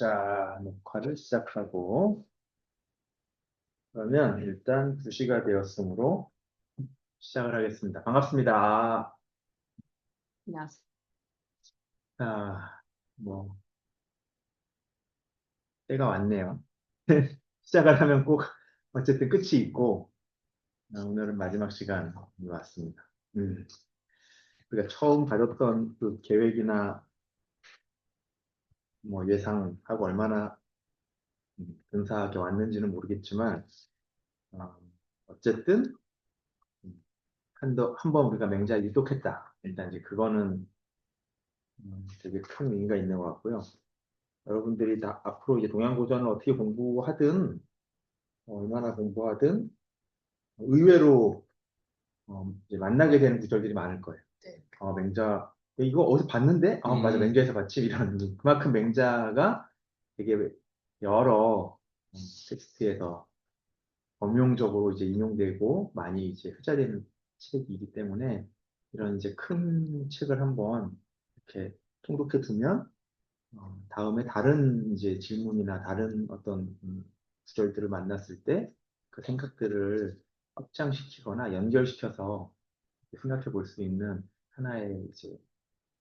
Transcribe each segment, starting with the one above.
자, 녹화를 시작하고, 그러면 일단 2시가 되었으므로 시작을 하겠습니다. 반갑습니다. 안녕하세요. 아, 뭐, 때가 왔네요. 시작을 하면 꼭, 어쨌든 끝이 있고, 오늘은 마지막 시간이 왔습니다. 우리가 처음 가졌던 그 계획이나 뭐 예상하고 얼마나 근사하게 왔는지는 모르겠지만, 어, 어쨌든, 한번 우리가 맹자를 일독했다. 일단 이제 그거는 되게 큰 의미가 있는 것 같고요. 여러분들이 다 앞으로 이제 동양고전을 어떻게 공부하든, 얼마나 공부하든, 의외로 이제 만나게 되는 구절들이 많을 거예요. 네. 맹자, 이거 어디서 봤는데? 맞아, 맹자에서 봤지? 이런, 그만큼 맹자가 되게 여러 텍스트에서 범용적으로 이제 인용되고 많이 이제 흡자되는 책이기 때문에 이런 이제 큰 책을 한번 이렇게 통독해 두면 다음에 다른 이제 질문이나 다른 어떤 구절들을 만났을 때 그 생각들을 확장시키거나 연결시켜서 생각해 볼 수 있는 하나의 이제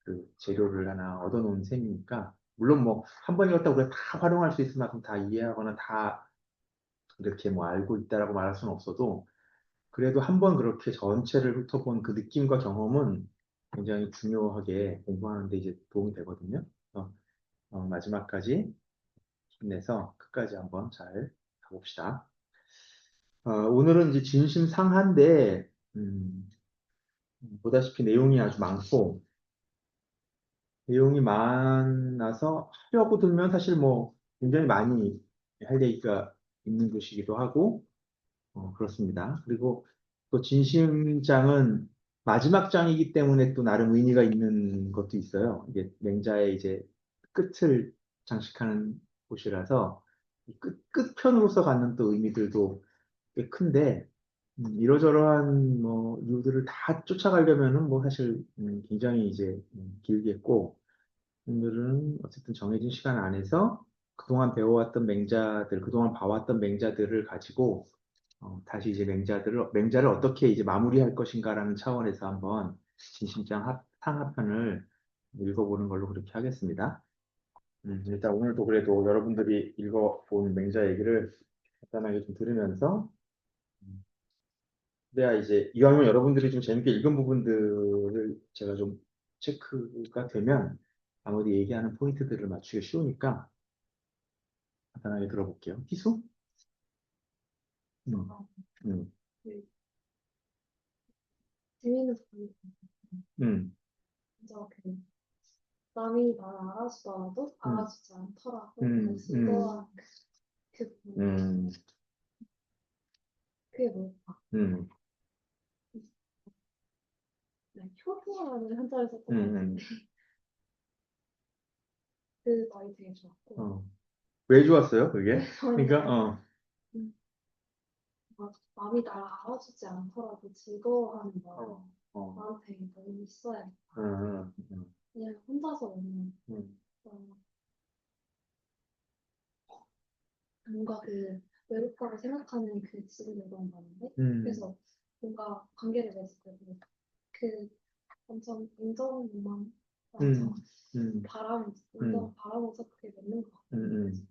그 재료를 하나 얻어놓은 셈이니까 물론 뭐 한 번 읽었다 우리가 다 활용할 수 있을 만큼 다 이해하거나 다 이렇게 뭐 알고 있다라고 말할 수는 없어도 그래도 한 번 그렇게 전체를 훑어본 그 느낌과 경험은 굉장히 중요하게 공부하는데 이제 도움이 되거든요. 그래서 마지막까지 힘내서 끝까지 한번 잘 가봅시다. 오늘은 이제 진심상한데, 보다시피 내용이 아주 많고, 내용이 많아서 하려고 들면 사실 뭐 굉장히 많이 할 얘기가 있는 것이기도 하고, 그렇습니다. 그리고 또 진심장은 마지막 장이기 때문에 또 나름 의미가 있는 것도 있어요. 이게 맹자의 이제 끝을 장식하는 곳이라서 이 끝편으로서 갖는 또 의미들도 꽤 큰데 이러저러한 뭐 이유들을 다 쫓아가려면은 뭐 사실 굉장히 이제 길겠고 오늘은 어쨌든 정해진 시간 안에서 그동안 배워왔던 맹자들, 그동안 봐왔던 맹자들을 가지고 다시 이제 맹자를 어떻게 이제 마무리할 것인가라는 차원에서 한번 진심장 상하편을 읽어보는 걸로 그렇게 하겠습니다. 일단 오늘도 그래도 여러분들이 읽어본 맹자 얘기를 간단하게 좀 들으면서 그래야 이제 이왕이면 여러분들이 좀 재밌게 읽은 부분들을 제가 좀 체크가 되면 나머지 얘기하는 포인트들을 맞추기 쉬우니까 간단하게 들어볼게요. 희수? 음, 음, 그 재밌는 부분이 음, 먼저 그 남이 나를 알아주더라도 음, 알아주지 않더라도 그걸 음, 음, 즐거워하는 그 부분 음, 그게 뭘까? 음, 네, 효도라는 한자를 썼던 것 같은데 음, 그 말이 되게 좋았고 왜 좋았어요, 그게? 저는 그러니까, 약간 남이 나를 알아주지 않더라도 즐거워하는 마음 어, 어, 나한테 너무 있어야겠다. 음, 음, 그냥 혼자서 오는 음, 뭔가 그 외롭다고 생각하는 그 지금이 너무 많은데 음, 그래서 뭔가 관계를 맺을 때도 그 엄청 인정만 음, 많죠. 음, 음, 바라면서 그게 맺는 것 음, 같거든요. 그래서 음,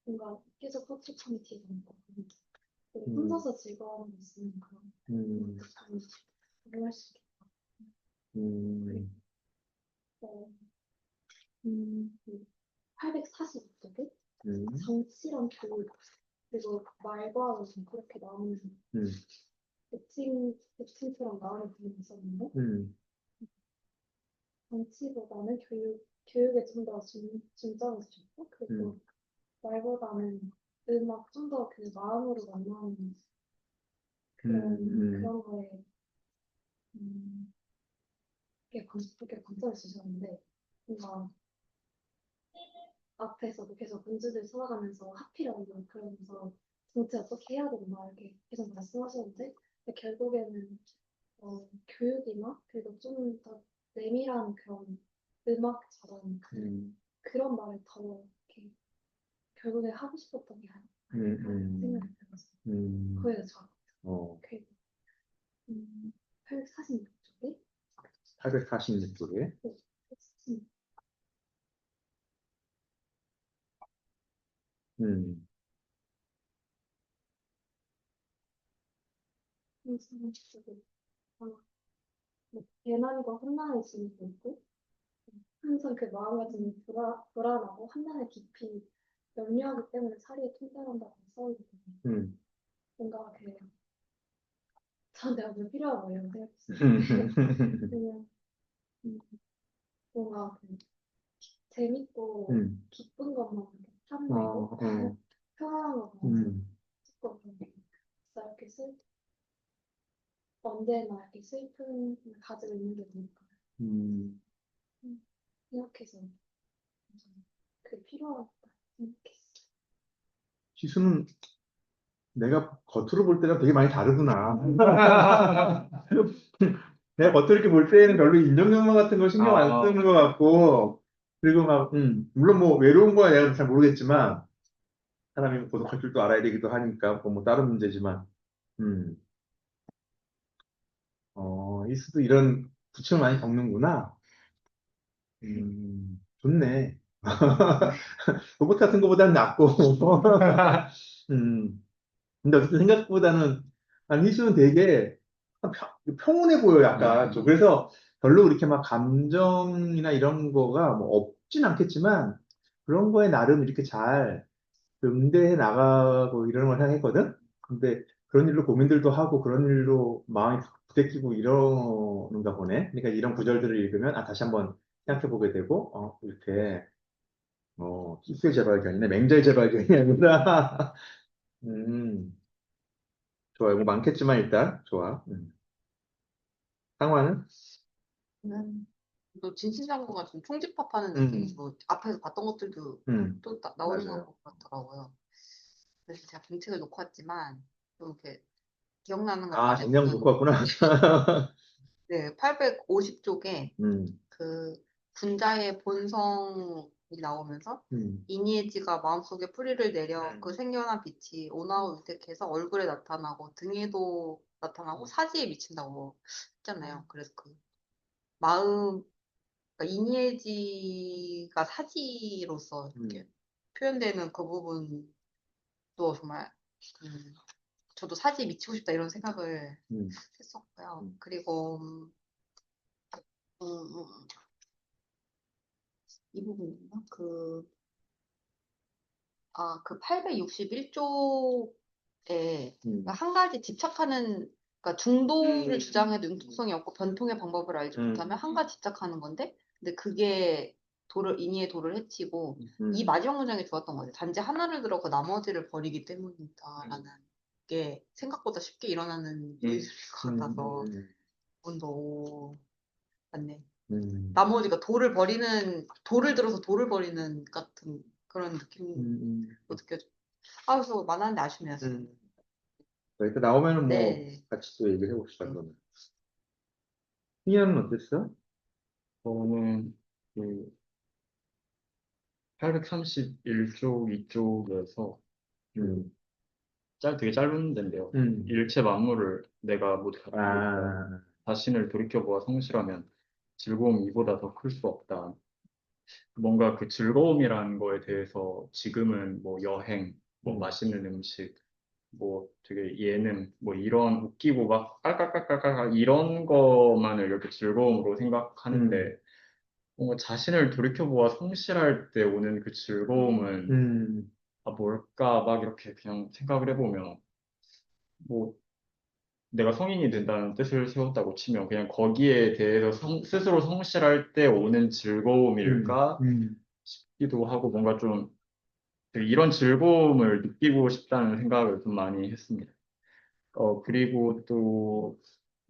뭔가 계속 허투루미티가 있고 그리고 음, 혼자서 즐거움을 쓰는 그런 음, 것도 참 적용할 수 있겠다. 그리고 음, 845쪽에 음, 정치랑 교육 그리고 말과 좀 그렇게 나오는 음, 애칭처럼 나오는 부분이 있었는데 음, 정치보다는 교육에 좀 더 중점을 주셨고 그리고 음, 말보다는 음악 좀 더 그 마음으로 만나는 음, 그런 거에 음, 그게 관점을 주셨는데 뭔가 앞에서도 계속 문제들 찾아가면서 하필이면 그러면서 정치 어떻게 해야 되나 이렇게 계속 말씀하셨는데 근데 결국에는 교육이나 그리고 좀 더 내밀한 그런 음악처럼 음, 그런 말을 더 이렇게 결국에 하고 싶었던 게 음, 아닐까 음, 생각이 들어서 음, 거기가 좋아. 어, 그리고 846쪽에 846쪽에. 846 음, 쪽에 뭐 배난과 혼란의 진입도 있고 항상 그 마음가짐이 불안하고 한난의 깊이 염려하기 때문에 사리에 통달한다고 써있거든요. 음, 뭔가 그 저한테 아주 필요한 말이라고 생각했어요. 그냥 음, 뭔가 그 재밌고 음, 기쁜 것만 이렇게 어, 탐내고 어, 편안한 것만 음, 조금 진짜 이렇게 언제나 이렇게 슬픔을 가지고 있는 게 뭘까 음. 생각해서 저는 그게 필요하다 생각했어요. 지수는 내가 겉으로 볼 때랑 되게 많이 다르구나. 내가 겉으로 이렇게 볼 때는 별로 인정영화 같은 거 신경 안 아, 쓰는 것 같고, 그리고 막, 물론 뭐 외로운 거야 내가 잘 모르겠지만, 사람이 뭐 고독할 줄도 알아야 되기도 하니까, 그건 뭐 다른 문제지만, 음, 이수도 이런 부침을 많이 겪는구나. 좋네. 로봇 같은 거보다는 낫고, 음, 근데 어쨌든 생각보다는, 희수는 되게 평온해 보여, 약간. 좀. 그래서 별로 그렇게 막 감정이나 이런 거가 뭐 없진 않겠지만, 그런 거에 나름 이렇게 잘 응대해 나가고 이러는 걸 생각했거든? 근데 그런 일로 고민들도 하고 그런 일로 마음이 부대끼고 이러는가 보네. 그러니까 이런 구절들을 읽으면, 다시 한번 생각해 보게 되고, 이렇게, 희수의 재발견이네. 맹자의 재발견이 아니라, 음, 좋아요. 뭐 많겠지만 일단, 좋아. 상황은? 또 진신장구가 좀 총집합하는 음, 느낌이고 앞에서 봤던 것들도 또 나오는 맞아요. 것 같더라고요. 그래서 제가 공책을 놓고 왔지만 또 이렇게 기억나는 것 안에 정량 놓고 보면 왔구나. 네, 850쪽에 음, 그 군자의 본성이 나오면서 음, 이니에지가 마음속에 뿌리를 내려 그 생겨난 빛이 온화로 유택해서 얼굴에 나타나고 등에도 나타나고 사지에 미친다고 했잖아요. 그래서 그 마음 그러니까 이니에지가 사지로서 이렇게 음, 표현되는 그 부분도 정말 음, 저도 사지에 미치고 싶다 이런 생각을 음, 했었고요. 음, 그리고 음, 이 부분인가? 그 861쪽에 음, 한 가지 집착하는 그러니까 중도를 주장해도 융통성이 없고 변통의 방법을 알지 못하면 음, 한 가지 집착하는 건데 근데 그게 인의의 도를 해치고 이 음, 마지막 문장이 좋았던 것 같아요. 단지 하나를 들어 그 나머지를 버리기 때문이다라는 게 생각보다 쉽게 일어나는 일일 것 같아서 음, 오, 맞네. 음, 나머지가 돌을 들어서 돌을 버리는 같은 그런 느낌도 음, 느껴져. 그래서 만화인데 아쉽네요. 음. 일단 나오면은 뭐 네. 같이 또 얘기를 해봅시다, 네. 그러면. 희연은 어땠어? 저는 그 831쪽 이쪽에서 그 음, 되게 짧은 데인데요. 음, 일체 만물을 내가 모두 갖고 있다. 아, 자신을 돌이켜보아 성실하면 즐거움 이보다 더 클 수 없다. 뭔가 그 즐거움이라는 거에 대해서 지금은 뭐 여행, 뭐 음, 맛있는 음식, 뭐 되게 예능, 뭐 이런 웃기고 막 깔깔깔깔깔 이런 것만을 이렇게 즐거움으로 음, 생각하는데 뭔가 자신을 돌이켜보아 성실할 때 오는 그 즐거움은 음, 뭘까 막 이렇게 그냥 생각을 해보면 뭐 내가 성인이 된다는 뜻을 세웠다고 치면 그냥 거기에 대해서 스스로 성실할 때 오는 음, 즐거움일까 음, 싶기도 하고 뭔가 좀 되게 이런 즐거움을 느끼고 싶다는 생각을 좀 많이 했습니다. 그리고 또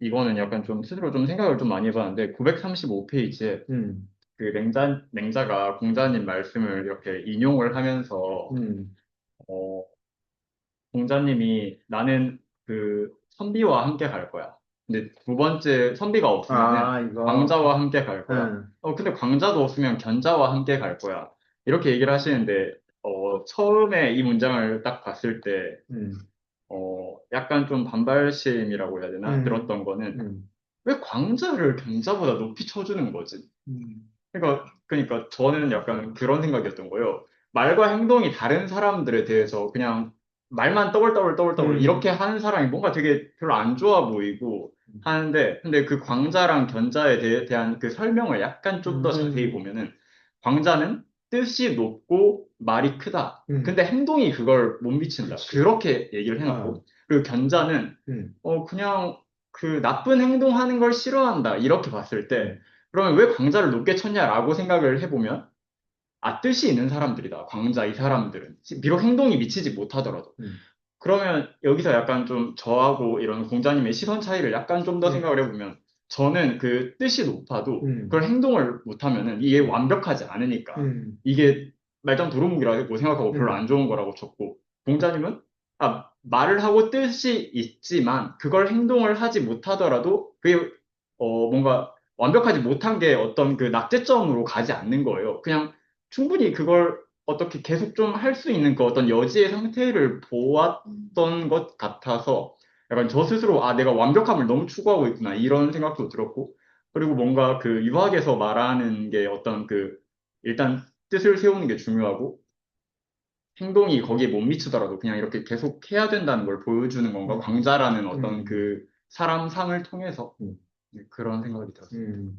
이거는 약간 좀 스스로 좀 생각을 좀 많이 해봤는데 935페이지에 음, 그 맹자가 공자님 말씀을 이렇게 인용을 하면서 음. 어, 공자님이 나는 그 선비와 함께 갈 거야. 근데 두 번째 선비가 없으면은 이거, 광자와 함께 갈 거야. 음, 근데 광자도 없으면 견자와 함께 갈 거야. 이렇게 얘기를 하시는데 처음에 이 문장을 딱 봤을 때, 음, 약간 좀 반발심이라고 해야 되나? 음, 들었던 거는, 음, 왜 광자를 견자보다 높이 쳐주는 거지? 음, 그러니까 저는 약간 그런 생각이었던 거예요. 말과 행동이 다른 사람들에 대해서 그냥 말만 떠벌떠벌 이렇게 음, 하는 사람이 뭔가 되게 별로 안 좋아 보이고 하는데, 근데 그 광자랑 견자에 대한 그 설명을 약간 좀 더 자세히 음, 보면은, 광자는 뜻이 높고 말이 크다. 음, 근데 행동이 그걸 못 미친다. 그치. 그렇게 얘기를 아, 해놓고, 그리고 견자는 음, 그냥 그 나쁜 행동하는 걸 싫어한다. 이렇게 봤을 때, 음, 그러면 왜 광자를 높게 쳤냐라고 생각을 해보면, 뜻이 있는 사람들이다. 광자 이 사람들은. 비록 행동이 미치지 못하더라도. 음, 그러면 여기서 약간 좀 저하고 이런 공자님의 시선 차이를 약간 좀 더 음, 생각을 해보면, 저는 그 뜻이 높아도 그걸 음, 행동을 못하면은 이게 완벽하지 않으니까 음, 이게 말짱 도루묵이라고 생각하고 별로 음, 안 좋은 거라고 쳤고, 공자님은 말을 하고 뜻이 있지만 그걸 행동을 하지 못하더라도 그게 뭔가 완벽하지 못한 게 어떤 그 낙제점으로 가지 않는 거예요. 그냥 충분히 그걸 어떻게 계속 좀 할 수 있는 그 어떤 여지의 상태를 보았던 것 같아서, 약간 저 스스로 내가 완벽함을 너무 추구하고 있구나 이런 생각도 들었고, 그리고 뭔가 그 유학에서 말하는 게 어떤 그 일단 뜻을 세우는 게 중요하고, 행동이 거기에 못 미치더라도 그냥 이렇게 계속 해야 된다는 걸 보여주는 건가, 음, 광자라는 어떤 음, 그 사람 상을 통해서. 음. 네, 그런 생각이 들었습니다.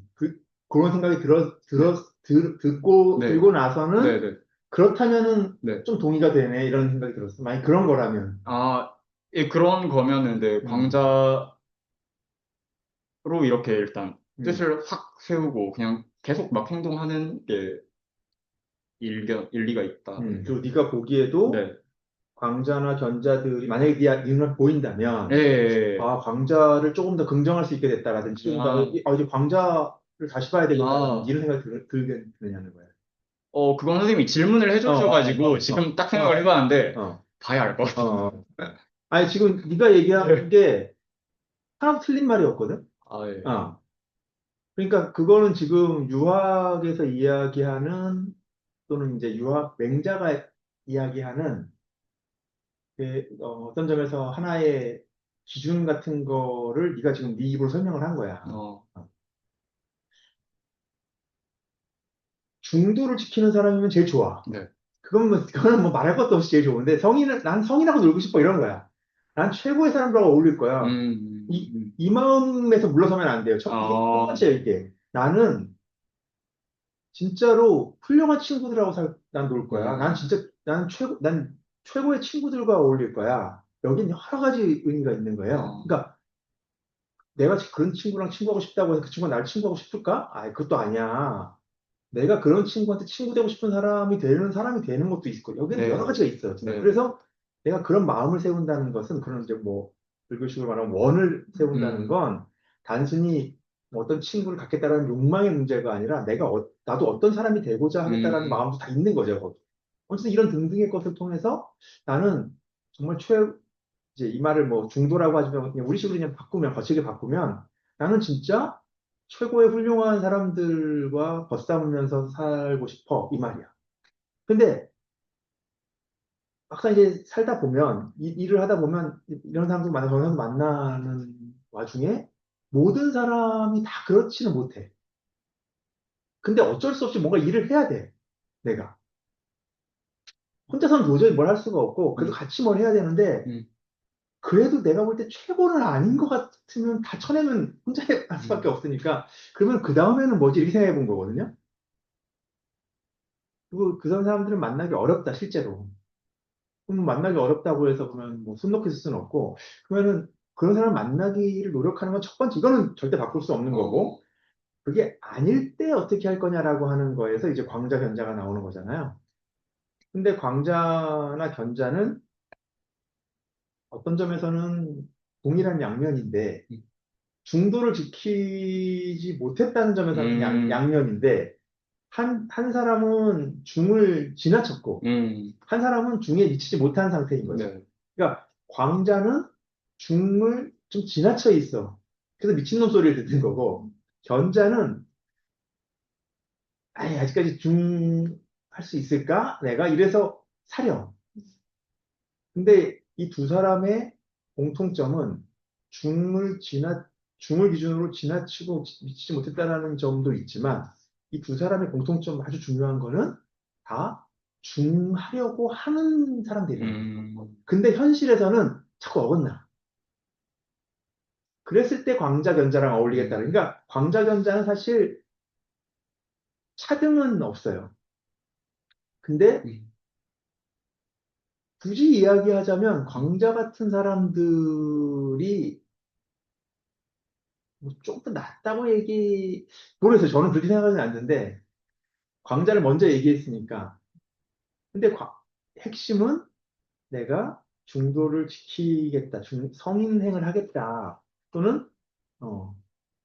그런 생각이 네, 네, 들고 네, 나서는 네, 그렇다면은 네. 좀 동의가 되네 이런 생각이 들었어. 만약 그런 거라면. 예, 그런 거면은, 네, 음, 광자로 이렇게 일단 음, 뜻을 확 세우고 그냥 계속 막 행동하는 게 일리가 있다. 그리고 네가 보기에도 네. 광자나 견자들이 만약에 네 눈에 예, 보인다면 예, 광자를 조금 더 긍정할 수 있게 됐다라든지 예. 조금 더 이제 광자를 다시 봐야 되겠다라든지 아, 이런 생각이 들게 되냐는 거야. 그건 선생님이 질문을 어, 어, 해주셔가지고 어, 지금 딱 어, 생각을 해봤는데, 어, 봐야 알 것 어, 같아요. 어. 아니 지금 네가 얘기한 게 하나도 틀린 말이었거든. 예. 어. 그러니까 그거는 지금 유학에서 이야기하는 또는 이제 유학 맹자가 이야기하는 어떤 점에서 하나의 기준 같은 거를 네가 지금 네 입으로 설명을 한 거야. 어, 어. 중도를 지키는 사람이면 제일 좋아. 네. 그거는 뭐 말할 것도 없이 제일 좋은데 난 성인하고 놀고 싶어 이런 거야. 난 최고의 사람들하고 어울릴 거야. 이 마음에서 물러서면 안 돼요. 이게 첫 아, 번째 이게. 나는 진짜로 훌륭한 친구들하고 난 놀 거야. 음, 난 최고의 친구들과 어울릴 거야. 여긴 여러 가지 의미가 있는 거예요. 어, 그러니까 내가 그런 친구랑 친구하고 싶다고 해서 그 친구가 나를 친구하고 싶을까? 그것도 아니야. 내가 그런 친구한테 친구 되고 싶은 사람이 되는 것도 있고, 여기는 여러 네, 가지가 있어요. 진짜. 네, 네. 그래서 내가 그런 마음을 세운다는 것은, 그런 이제 뭐, 불교식으로 말하면 원을 세운다는 음, 건 단순히 뭐 어떤 친구를 갖겠다라는 욕망의 문제가 아니라 나도 어떤 사람이 되고자 하겠다라는 음, 마음도 다 있는 거죠. 거기. 어쨌든 이런 등등의 것을 통해서 나는 정말 이제 이 말을 뭐 중도라고 하지만 그냥 우리 식으로 그냥 거칠게 바꾸면 나는 진짜 최고의 훌륭한 사람들과 벗삼으면서 살고 싶어 이 말이야. 근데 막상 이제 살다 보면 일을 하다 보면 이런 사람들 만나 저런 사람들 만나는 와중에 모든 사람이 다 그렇지는 못해. 근데 어쩔 수 없이 뭔가 일을 해야 돼. 내가 혼자서는 도저히 뭘 할 수가 없고 그래도 음, 같이 뭘 해야 되는데 음, 그래도 내가 볼 때 최고는 아닌 것 같으면 다 쳐내면 혼자 할 수밖에 음, 없으니까 그러면 그 다음에는 뭐지 이렇게 생각해 본 거거든요. 그리고 그런 사람들은 만나기 어렵다 실제로. 그럼 만나기 어렵다고 해서 그러면 뭐 손 놓고 있을 수는 없고 그러면은 그런 사람 만나기를 노력하는 건 첫 번째 이거는 절대 바꿀 수 없는 어, 거고 그게 아닐 때 어떻게 할 거냐라고 하는 거에서 이제 광자 견자가 나오는 거잖아요. 근데 광자나 견자는 어떤 점에서는 동일한 양면인데 음, 중도를 지키지 못했다는 점에서는 음, 양면인데 한 사람은 중을 지나쳤고 한 사람은 중에 미치지 못한 상태인 거죠. 네, 그러니까 광자는 중을 좀 지나쳐 있어. 그래서 미친놈 소리를 듣는 거고 견자는 아직까지 중 할 수 있을까? 내가 이래서 사려. 근데 이 두 사람의 공통점은 중을 중을 기준으로 지나치고 미치지 못했다는 점도 있지만 이 두 사람의 공통점 아주 중요한 거는 다 중하려고 하는 사람들이에요. 근데 현실에서는 자꾸 어긋나. 그랬을 때 광자견자랑 어울리겠다. 그러니까 광자견자는 사실 차등은 없어요. 근데 굳이 이야기하자면 광자 같은 사람들이 뭐 좀 더 낫다고 모르겠어요. 저는 그렇게 생각하지는 않는데 광자를 먼저 얘기했으니까. 근데 핵심은 내가 중도를 지키겠다, 성인행을 하겠다, 또는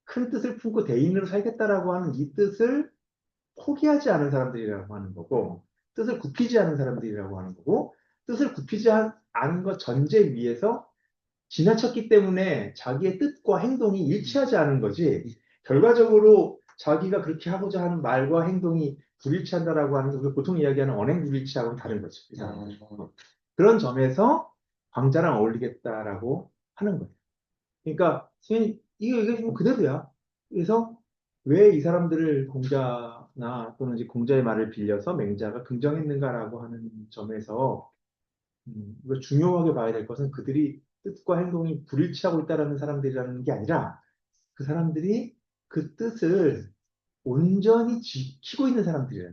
큰 뜻을 품고 대인으로 살겠다라고 하는 이 뜻을 포기하지 않은 사람들이라고 하는 거고, 뜻을 굽히지 않은 사람들이라고 하는 거고, 뜻을 굽히지 않은 것 전제 위에서 지나쳤기 때문에 자기의 뜻과 행동이 일치하지 않은 거지, 결과적으로 자기가 그렇게 하고자 하는 말과 행동이 불일치한다라고 하는 게 우리가 보통 이야기하는 언행불일치하고는 다른 거죠. 이 사람들. 그런 점에서 광자랑 어울리겠다라고 하는 거예요. 그러니까 선생님 이게 뭐 그대로야. 그래서 왜 이 사람들을 공자나 또는 이제 공자의 말을 빌려서 맹자가 긍정했는가라고 하는 점에서 우리가 중요하게 봐야 될 것은 그들이 뜻과 행동이 불일치하고 있다는 사람들이라는 게 아니라 그 사람들이 그 뜻을 온전히 지키고 있는 사람들이에요.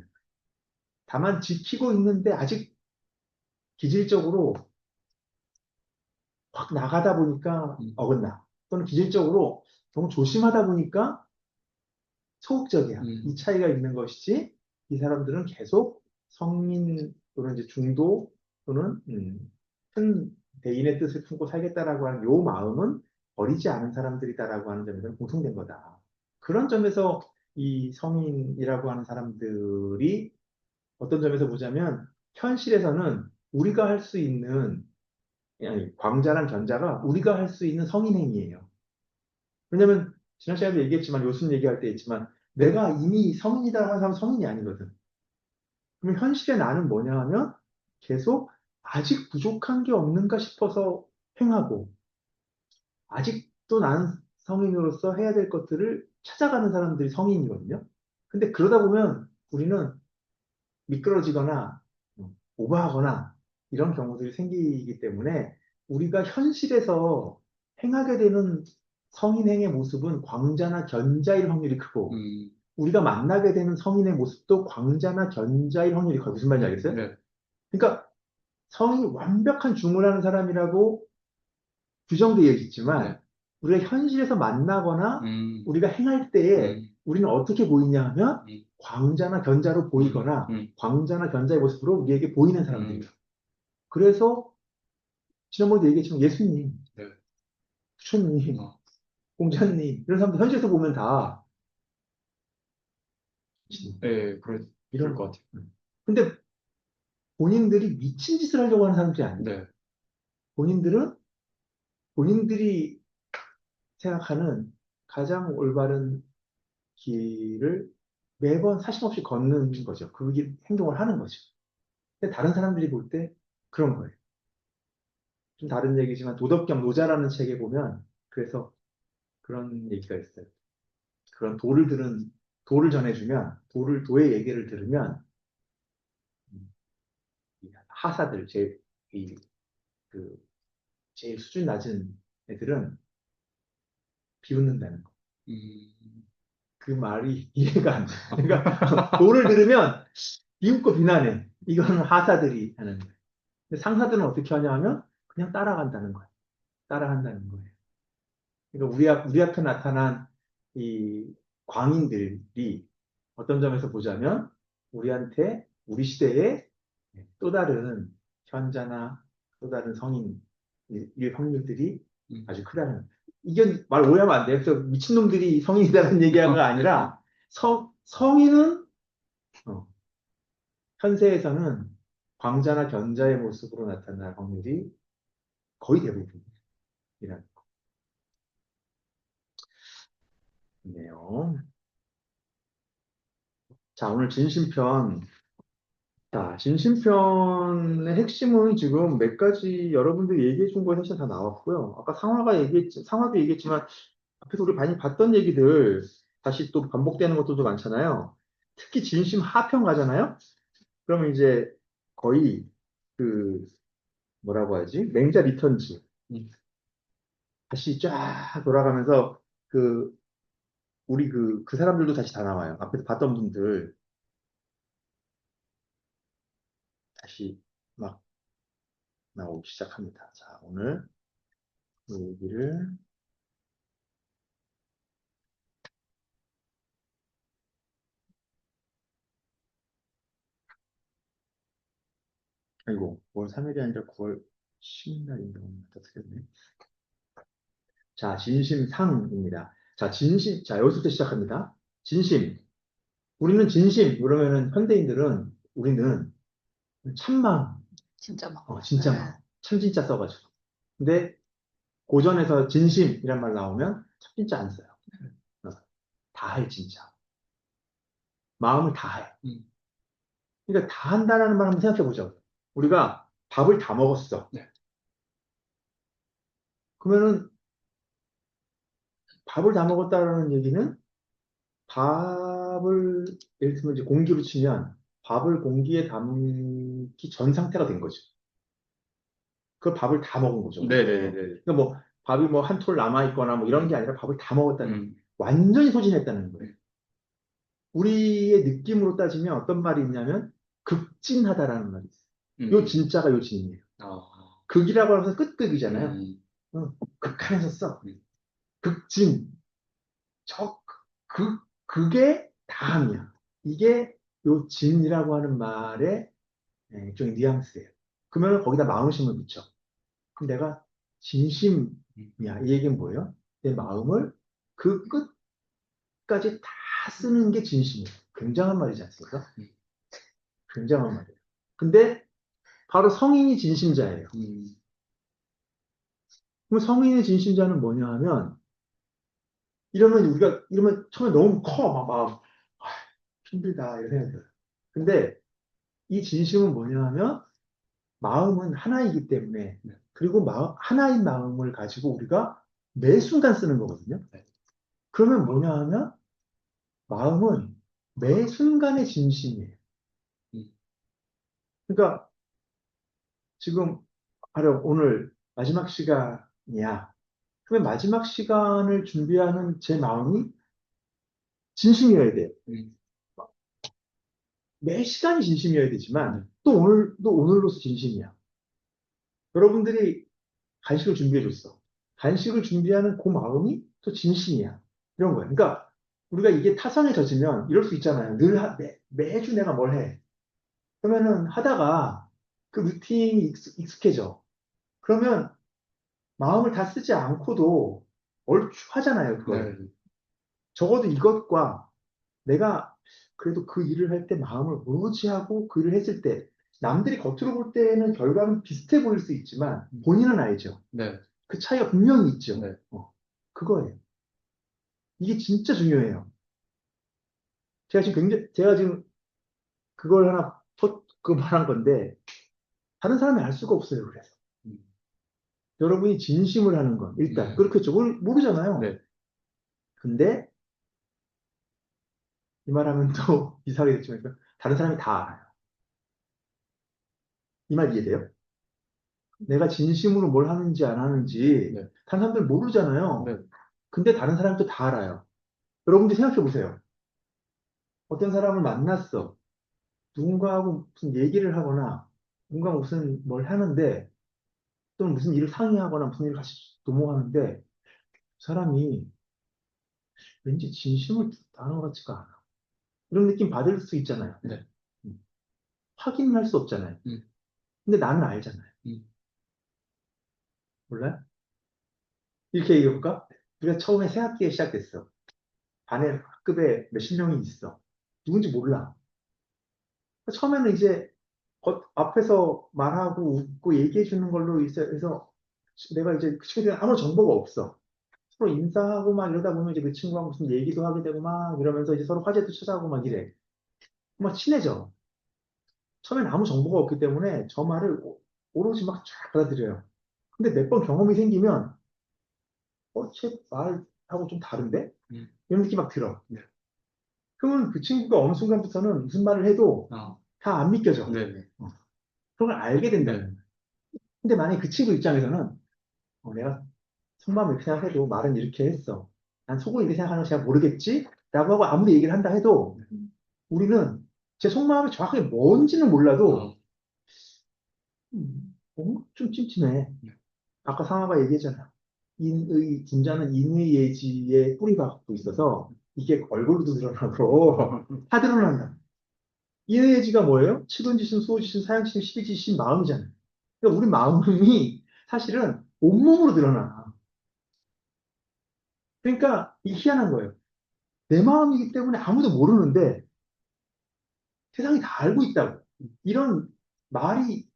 다만 지키고 있는데 아직 기질적으로 확 나가다 보니까 어긋나. 또는 기질적으로 너무 조심하다 보니까 소극적이야. 이 차이가 있는 것이지, 이 사람들은 계속 성인 또는 이제 중도 또는 큰 대인의 뜻을 품고 살겠다라고 하는 요 마음은 버리지 않은 사람들이다라고 하는 점에서는 공통된 거다. 그런 점에서 이 성인이라고 하는 사람들이 어떤 점에서 보자면 현실에서는 우리가 할 수 있는, 아니, 광자랑 견자가 우리가 할 수 있는 성인 행위예요. 왜냐면 지난 시간에도 얘기했지만 요순 얘기할 때 있지만 내가 이미 성인이라고 하는 사람은 성인이 아니거든. 그럼 현실의 나는 뭐냐 하면 계속 아직 부족한 게 없는가 싶어서 행하고 아직도 나는 성인으로서 해야 될 것들을 찾아가는 사람들이 성인이거든요. 근데 그러다 보면 우리는 미끄러지거나 오버하거나 이런 경우들이 생기기 때문에 우리가 현실에서 행하게 되는 성인행의 모습은 광자나 견자일 확률이 크고 우리가 만나게 되는 성인의 모습도 광자나 견자일 확률이 커요. 무슨 말인지 알겠어요? 네. 그러니까 성인이 완벽한 중을 하는 사람이라고 규정되어 있지만 네. 우리가 현실에서 만나거나 우리가 행할 때에 우리는 어떻게 보이냐 하면 광자나 견자로 보이거나 광자나 견자의 모습으로 우리에게 보이는 사람들이에요. 그래서 지난번에도 얘기했지만 예수님, 네. 부처님, 공자님 이런 사람들 현실에서 보면 다 네, 그럴 이런 것 거. 같아요. 근데 본인들이 미친 짓을 하려고 하는 사람들이 아니에요. 네. 본인들은 본인들이 생각하는 가장 올바른 길을 매번 사심없이 걷는 거죠. 그 행동을 하는 거죠. 근데 다른 사람들이 볼 때 그런 거예요. 좀 다른 얘기지만 도덕경 노자라는 책에 보면 그래서 그런 얘기가 있어요. 그런 돌을 전해주면 도의 얘기를 들으면 이 하사들 이, 그 제일 수준 낮은 애들은 비웃는다는 거. 그 말이 이해가 안 돼. 그러니까 도를 들으면 비웃고 비난해. 이거는 하사들이 하는 거예요. 근데 상사들은 어떻게 하냐 하면 그냥 따라간다는 거예요. 따라한다는 거예요. 그러니까 우리 앞에 나타난 이 광인들이 어떤 점에서 보자면 우리 시대에 또 다른 현자나 또 다른 성인일 확률들이 아주 크다는 거예요. 이게 말 오해하면 안 돼요. 그래서 미친놈들이 성인이라는 얘기가 아니라 성인은 어, 현세에서는 광자나 견자의 모습으로 나타날 확률이 거의 대부분이라는 거네요. 자, 오늘 진심편 자, 진심편의 핵심은 지금 몇 가지 여러분들이 얘기해 준 거 사실 다 나왔고요. 아까 상화도 얘기했지만, 앞에서 우리 많이 봤던 얘기들 다시 또 반복되는 것들도 많잖아요. 특히 진심 하편 가잖아요. 그러면 이제 거의 그, 뭐라고 하지? 맹자 리턴즈. 다시 쫙 돌아가면서 그, 우리 그 사람들도 다시 다 나와요. 앞에서 봤던 분들 다시 막 나오기 시작합니다. 자, 오늘 이 얘기를, 아이고, 9월 3일이 아니라 9월 10일날인가, 다 틀렸네. 자, 진심상입니다. 자, 자, 여기서부터 시작합니다. 진심. 우리는 진심, 그러면은 현대인들은, 우리는 참마음, 진짜 막. 진짜 마음, 참 진짜 써가지고. 근데 고전에서 진심이란 말 나오면 참 진짜 안 써요. 어, 다해, 진짜. 마음을 다해. 그러니까 다 한다라는 말 한번 생각해 보죠. 우리가 밥을 다 먹었어. 그러면은 밥을 다 먹었다라는 얘기는 밥을, 예를 들면 이제 공기로 치면 밥을 공기에 담기 전 상태가 된 거죠. 그 밥을 다 먹은 거죠. 네네네네. 그러니까 뭐 밥이 뭐 한 톨 남아있거나 뭐 이런 게 아니라 밥을 다 먹었다는 거예요. 음, 완전히 소진했다는 거예요. 우리의 느낌으로 따지면 어떤 말이 있냐면 극진하다라는 말이 있어요. 요 진짜가 요 진이에요. 아, 극이라고 하면서 끝극이잖아요. 극한에서 써. 음. 극진. 그게 다함이야. 이게 요 진이라고 하는 말의 일종의 뉘앙스예요. 그러면 거기다 마음심을 붙여. 그럼 내가 진심이야. 이 얘기는 뭐예요? 내 마음을 그 끝까지 다 쓰는 게 진심이에요. 굉장한 말이지 않습니까? 굉장한 말이에요. 근데 바로 성인이 진심자예요. 그럼 성인의 진심자는 뭐냐 하면 이러면 처음에 너무 커. 막 마음. 아, 힘들다. 이런 생각이 들어요. 근데 이 진심은 뭐냐 하면 마음은 하나이기 때문에 그리고 하나인 마음을 가지고 우리가 매 순간 쓰는 거거든요. 그러면 뭐냐 하면 마음은 매 순간의 진심이에요. 그러니까 지금 바로 오늘 마지막 시간이야. 그러면 마지막 시간을 준비하는 제 마음이 진심이어야 돼요. 매 시간이 진심이어야 되지만 또 오늘로서 진심이야. 여러분들이 간식을 준비해줬어. 간식을 준비하는 그 마음이 또 진심이야. 이런 거야. 그러니까 우리가 이게 타성에 젖으면 이럴 수 있잖아요. 매주 내가 뭘 해. 그러면은 하다가 그 루틴이 익숙해져. 그러면 마음을 다 쓰지 않고도 얼추 하잖아요, 그걸. 적어도 이것과 내가 그래도 그 일을 할 때 마음을 뭐지 하고 그 일을 했을 때 남들이 겉으로 볼 때는 결과는 비슷해 보일 수 있지만 본인은 알죠. 그 차이가 분명히 있죠. 그거예요. 이게 진짜 중요해요. 제가 지금 그걸 하나 그 말한 건데 다른 사람이 알 수가 없어요. 그래서 여러분이 진심을 하는 건 일단 그렇겠죠. 모르잖아요. 근데 이 말하면 또 이상하게 됐지만 다른 사람이 다 알아요. 이 말 이해돼요? 내가 진심으로 뭘 하는지 안 하는지 다른 사람들 모르잖아요. 근데 다른 사람도 다 알아요. 여러분들 생각해 보세요. 어떤 사람을 만났어. 누군가하고 무슨 얘기를 하거나 누군가 무슨 뭘 하는데 또는 무슨 일을 상의하거나 무슨 일을 같이 도모하는데 그 사람이 왠지 진심을 다하는 것 같지가 않아. 이런 느낌 받을 수 있잖아요. 음. 확인할 수 없잖아요. 근데 나는 알잖아요. 몰라요? 이렇게 얘기해볼까? 우리가 처음에 새학기에 시작됐어. 반에 학급에 몇십 명이 있어. 누군지 몰라. 처음에는 이제 앞에서 말하고 웃고 얘기해 주는 걸로 해서 내가 이제 그 친구들은 아무 정보가 없어. 서로 인사하고 막 이러다 보면 이제 그 친구랑 무슨 얘기도 하게 되고 막 이러면서 이제 서로 화제도 찾아오고 막 이래. 막 친해져. 처음엔 아무 정보가 없기 때문에 저 말을 오로지 막 쫙 받아들여요. 근데 몇 번 경험이 생기면, 쟤 말하고 좀 다른데? 이런 느낌이 막 들어. 네. 그러면 그 친구가 어느 순간부터는 무슨 말을 해도 아, 다 안 믿겨져. 네네. 그런 걸 알게 된다는 네. 거예요. 근데 만약에 그 친구 입장에서는, 내가 속마음을 이렇게 생각해도 말은 이렇게 했어. 난 속으로 이렇게 생각하는 거 잘 모르겠지? 라고 하고 아무리 얘기를 한다 해도 우리는 제 속마음이 정확하게 뭔지는 몰라도 어, 뭔가 좀 찜찜해. 네. 아까 상아가 얘기했잖아. 분자는 인의 예지에 뿌리가 갖고 있어서 이게 얼굴로도 드러나고 다 드러난다. 인의 예지가 뭐예요? 측은지심, 수호지심, 사양지심, 십이지심 마음이잖아요. 그러니까 우리 마음이 사실은 온몸으로 드러나. 그러니까 이 희한한 거예요. 내 마음이기 때문에 아무도 모르는데 세상이 다 알고 있다고. 이런 말이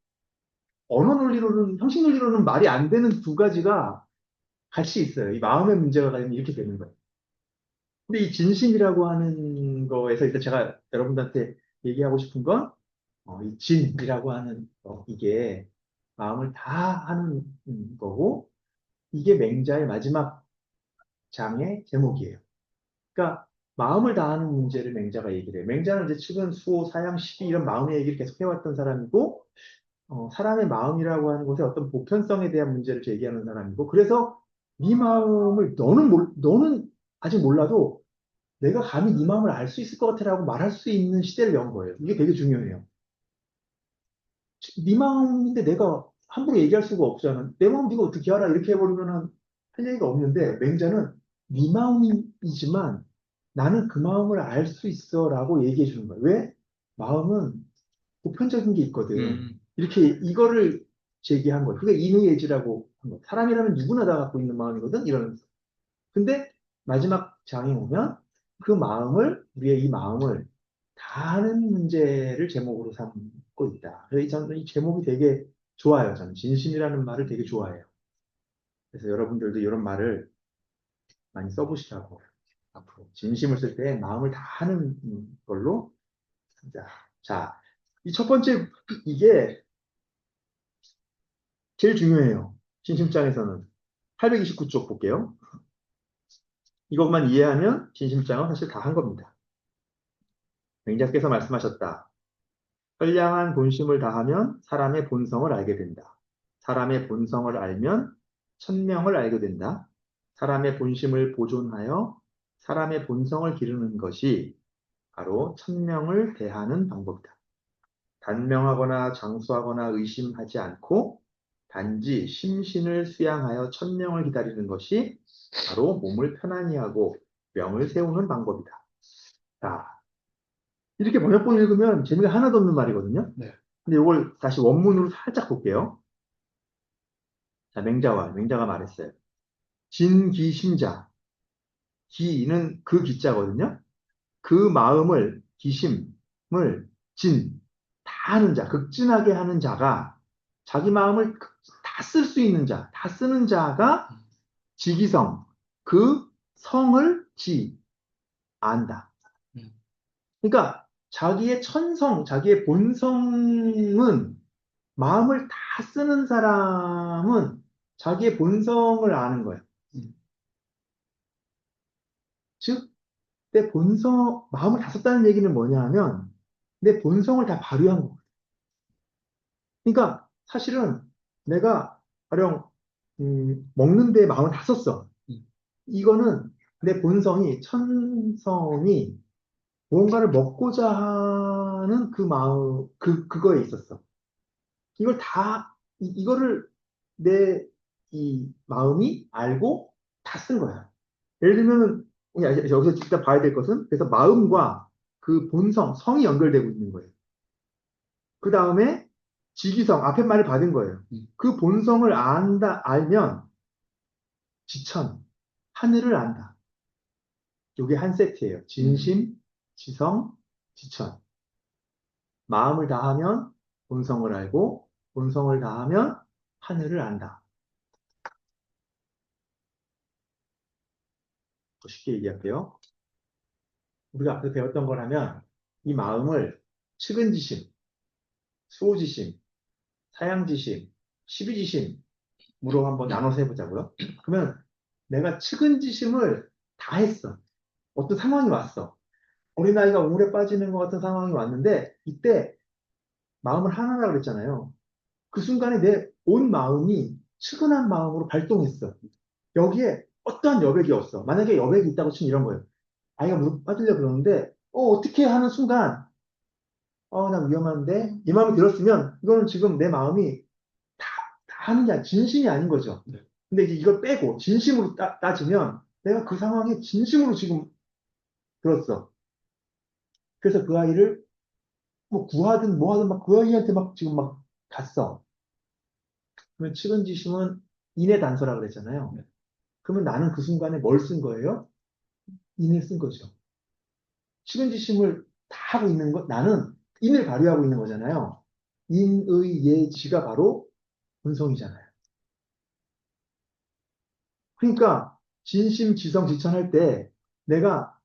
언어 논리로는, 형식 논리로는 말이 안 되는 두 가지가 같이 있어요. 이 마음의 문제가 가지면 이렇게 되는 거예요. 근데 이 진심이라고 하는 거에서 일단 제가 여러분들한테 얘기하고 싶은 건, 이 진이라고 하는 이게 마음을 다 하는 거고, 이게 맹자의 마지막 장의 제목이에요. 그러니까 마음을 다하는 문제를 맹자가 얘기를 해요. 맹자는 이제 측은, 수호, 사양, 시비 이런 마음의 얘기를 계속 해왔던 사람이고, 사람의 마음이라고 하는 것의 어떤 보편성에 대한 문제를 제기하는 사람이고, 그래서 네 마음을 너는 아직 몰라도 내가 감히 네 마음을 알 수 있을 것 같아라고 말할 수 있는 시대를 연 거예요. 이게 되게 중요해요. 네 마음인데 내가 함부로 얘기할 수가 없잖아. 내 마음 네가 어떻게 알아? 이렇게 해버리면 할 얘기가 없는데 맹자는 네 마음이지만 나는 그 마음을 알 수 있어라고 얘기해 주는 거예요. 왜? 마음은 보편적인 게 있거든. 음, 이렇게 이거를 제기한 거예요. 그게 인의예지라고 한 거예요. 사람이라면 누구나 다 갖고 있는 마음이거든. 이러면서. 근데 마지막 장에 오면 그 마음을 우리의 이 마음을 다하는 문제를 제목으로 삼고 있다. 그래서 저는 이 제목이 되게 좋아요. 저는 진심이라는 말을 되게 좋아해요. 그래서 여러분들도 이런 말을 많이 써보시라고. 앞으로 진심을 쓸 때 마음을 다하는 걸로. 자, 자, 이 첫 번째 이게 제일 중요해요. 진심장에서는 829쪽 볼게요. 이것만 이해하면 진심장은 사실 다 한 겁니다. 맹자께서 말씀하셨다. 선량한 본심을 다하면 사람의 본성을 알게 된다. 사람의 본성을 알면 천명을 알게 된다. 사람의 본심을 보존하여 사람의 본성을 기르는 것이 바로 천명을 대하는 방법이다. 단명하거나 장수하거나 의심하지 않고 단지 심신을 수양하여 천명을 기다리는 것이 바로 몸을 편안히 하고 명을 세우는 방법이다. 자, 이렇게 번역본 읽으면 재미가 하나도 없는 말이거든요. 네. 근데 이걸 다시 원문으로 살짝 볼게요. 자, 맹자가 말했어요. 진기심자. 기는 그 기자거든요. 그 마음을, 기심을, 다 하는 자, 극진하게 하는 자가 자기 마음을 다 쓸 수 있는 자, 다 쓰는 자가 지기성, 그 성을 안다. 음, 그러니까 자기의 천성, 자기의 본성은 마음을 다 쓰는 사람은 자기의 본성을 아는 거예요. 음, 즉, 내 본성, 마음을 다 썼다는 얘기는 뭐냐 하면 내 본성을 다 발휘한 거예요. 그러니까 사실은 내가 가령 먹는데 마음을 다 썼어. 음, 이거는 내 본성이, 천성이 무언가를 먹고자 하는 그 마음, 그거에 있었어. 이걸 이거를 내 이 마음이 알고 다 쓴 거야. 예를 들면, 여기서 일단 봐야 될 것은, 그래서 마음과 그 본성, 성이 연결되고 있는 거예요. 그 다음에 지기성, 앞에 말을 받은 거예요. 음, 그 본성을 알면 지천, 하늘을 안다. 이게 한 세트예요. 진심, 지성, 지천. 마음을 다하면 본성을 알고, 본성을 다하면 하늘을 안다. 더 쉽게 얘기할게요. 우리가 앞에서 배웠던 걸 하면 이 마음을 측은지심, 수호지심, 사양지심, 십이지심으로 한번 나눠서 해보자고요. 그러면 내가 측은지심을 다 했어. 어떤 상황이 왔어. 어린아이가 우물에 빠지는 것 같은 상황이 왔는데 이때 마음을 하나라 그랬잖아요. 그 순간에 내 온 마음이 측은한 마음으로 발동했어. 여기에 어떠한 여백이 없어. 만약에 여백이 있다고 치면 이런 거예요. 아이가 물 빠지려고 그러는데 어떻게 하는 순간 나 위험한데 이 마음이 들었으면 이거는 지금 내 마음이 다, 다 하는 게 진심이 아닌 거죠. 근데 이제 이걸 빼고 진심으로 따지면 내가 그 상황에 진심으로 지금 들었어. 그래서 그 아이를 뭐 구하든 뭐 하든 막 그 아이한테 막 지금 막 갔어. 그러면 측은지심은 인의 단서라 그랬잖아요. 그러면 나는 그 순간에 뭘 쓴 거예요? 인을 쓴 거죠. 측은지심을 다 하고 있는 것, 나는 인을 발휘하고 있는 거잖아요. 인의 예지가 바로 본성이잖아요. 그러니까 진심, 지성, 지천할 때 내가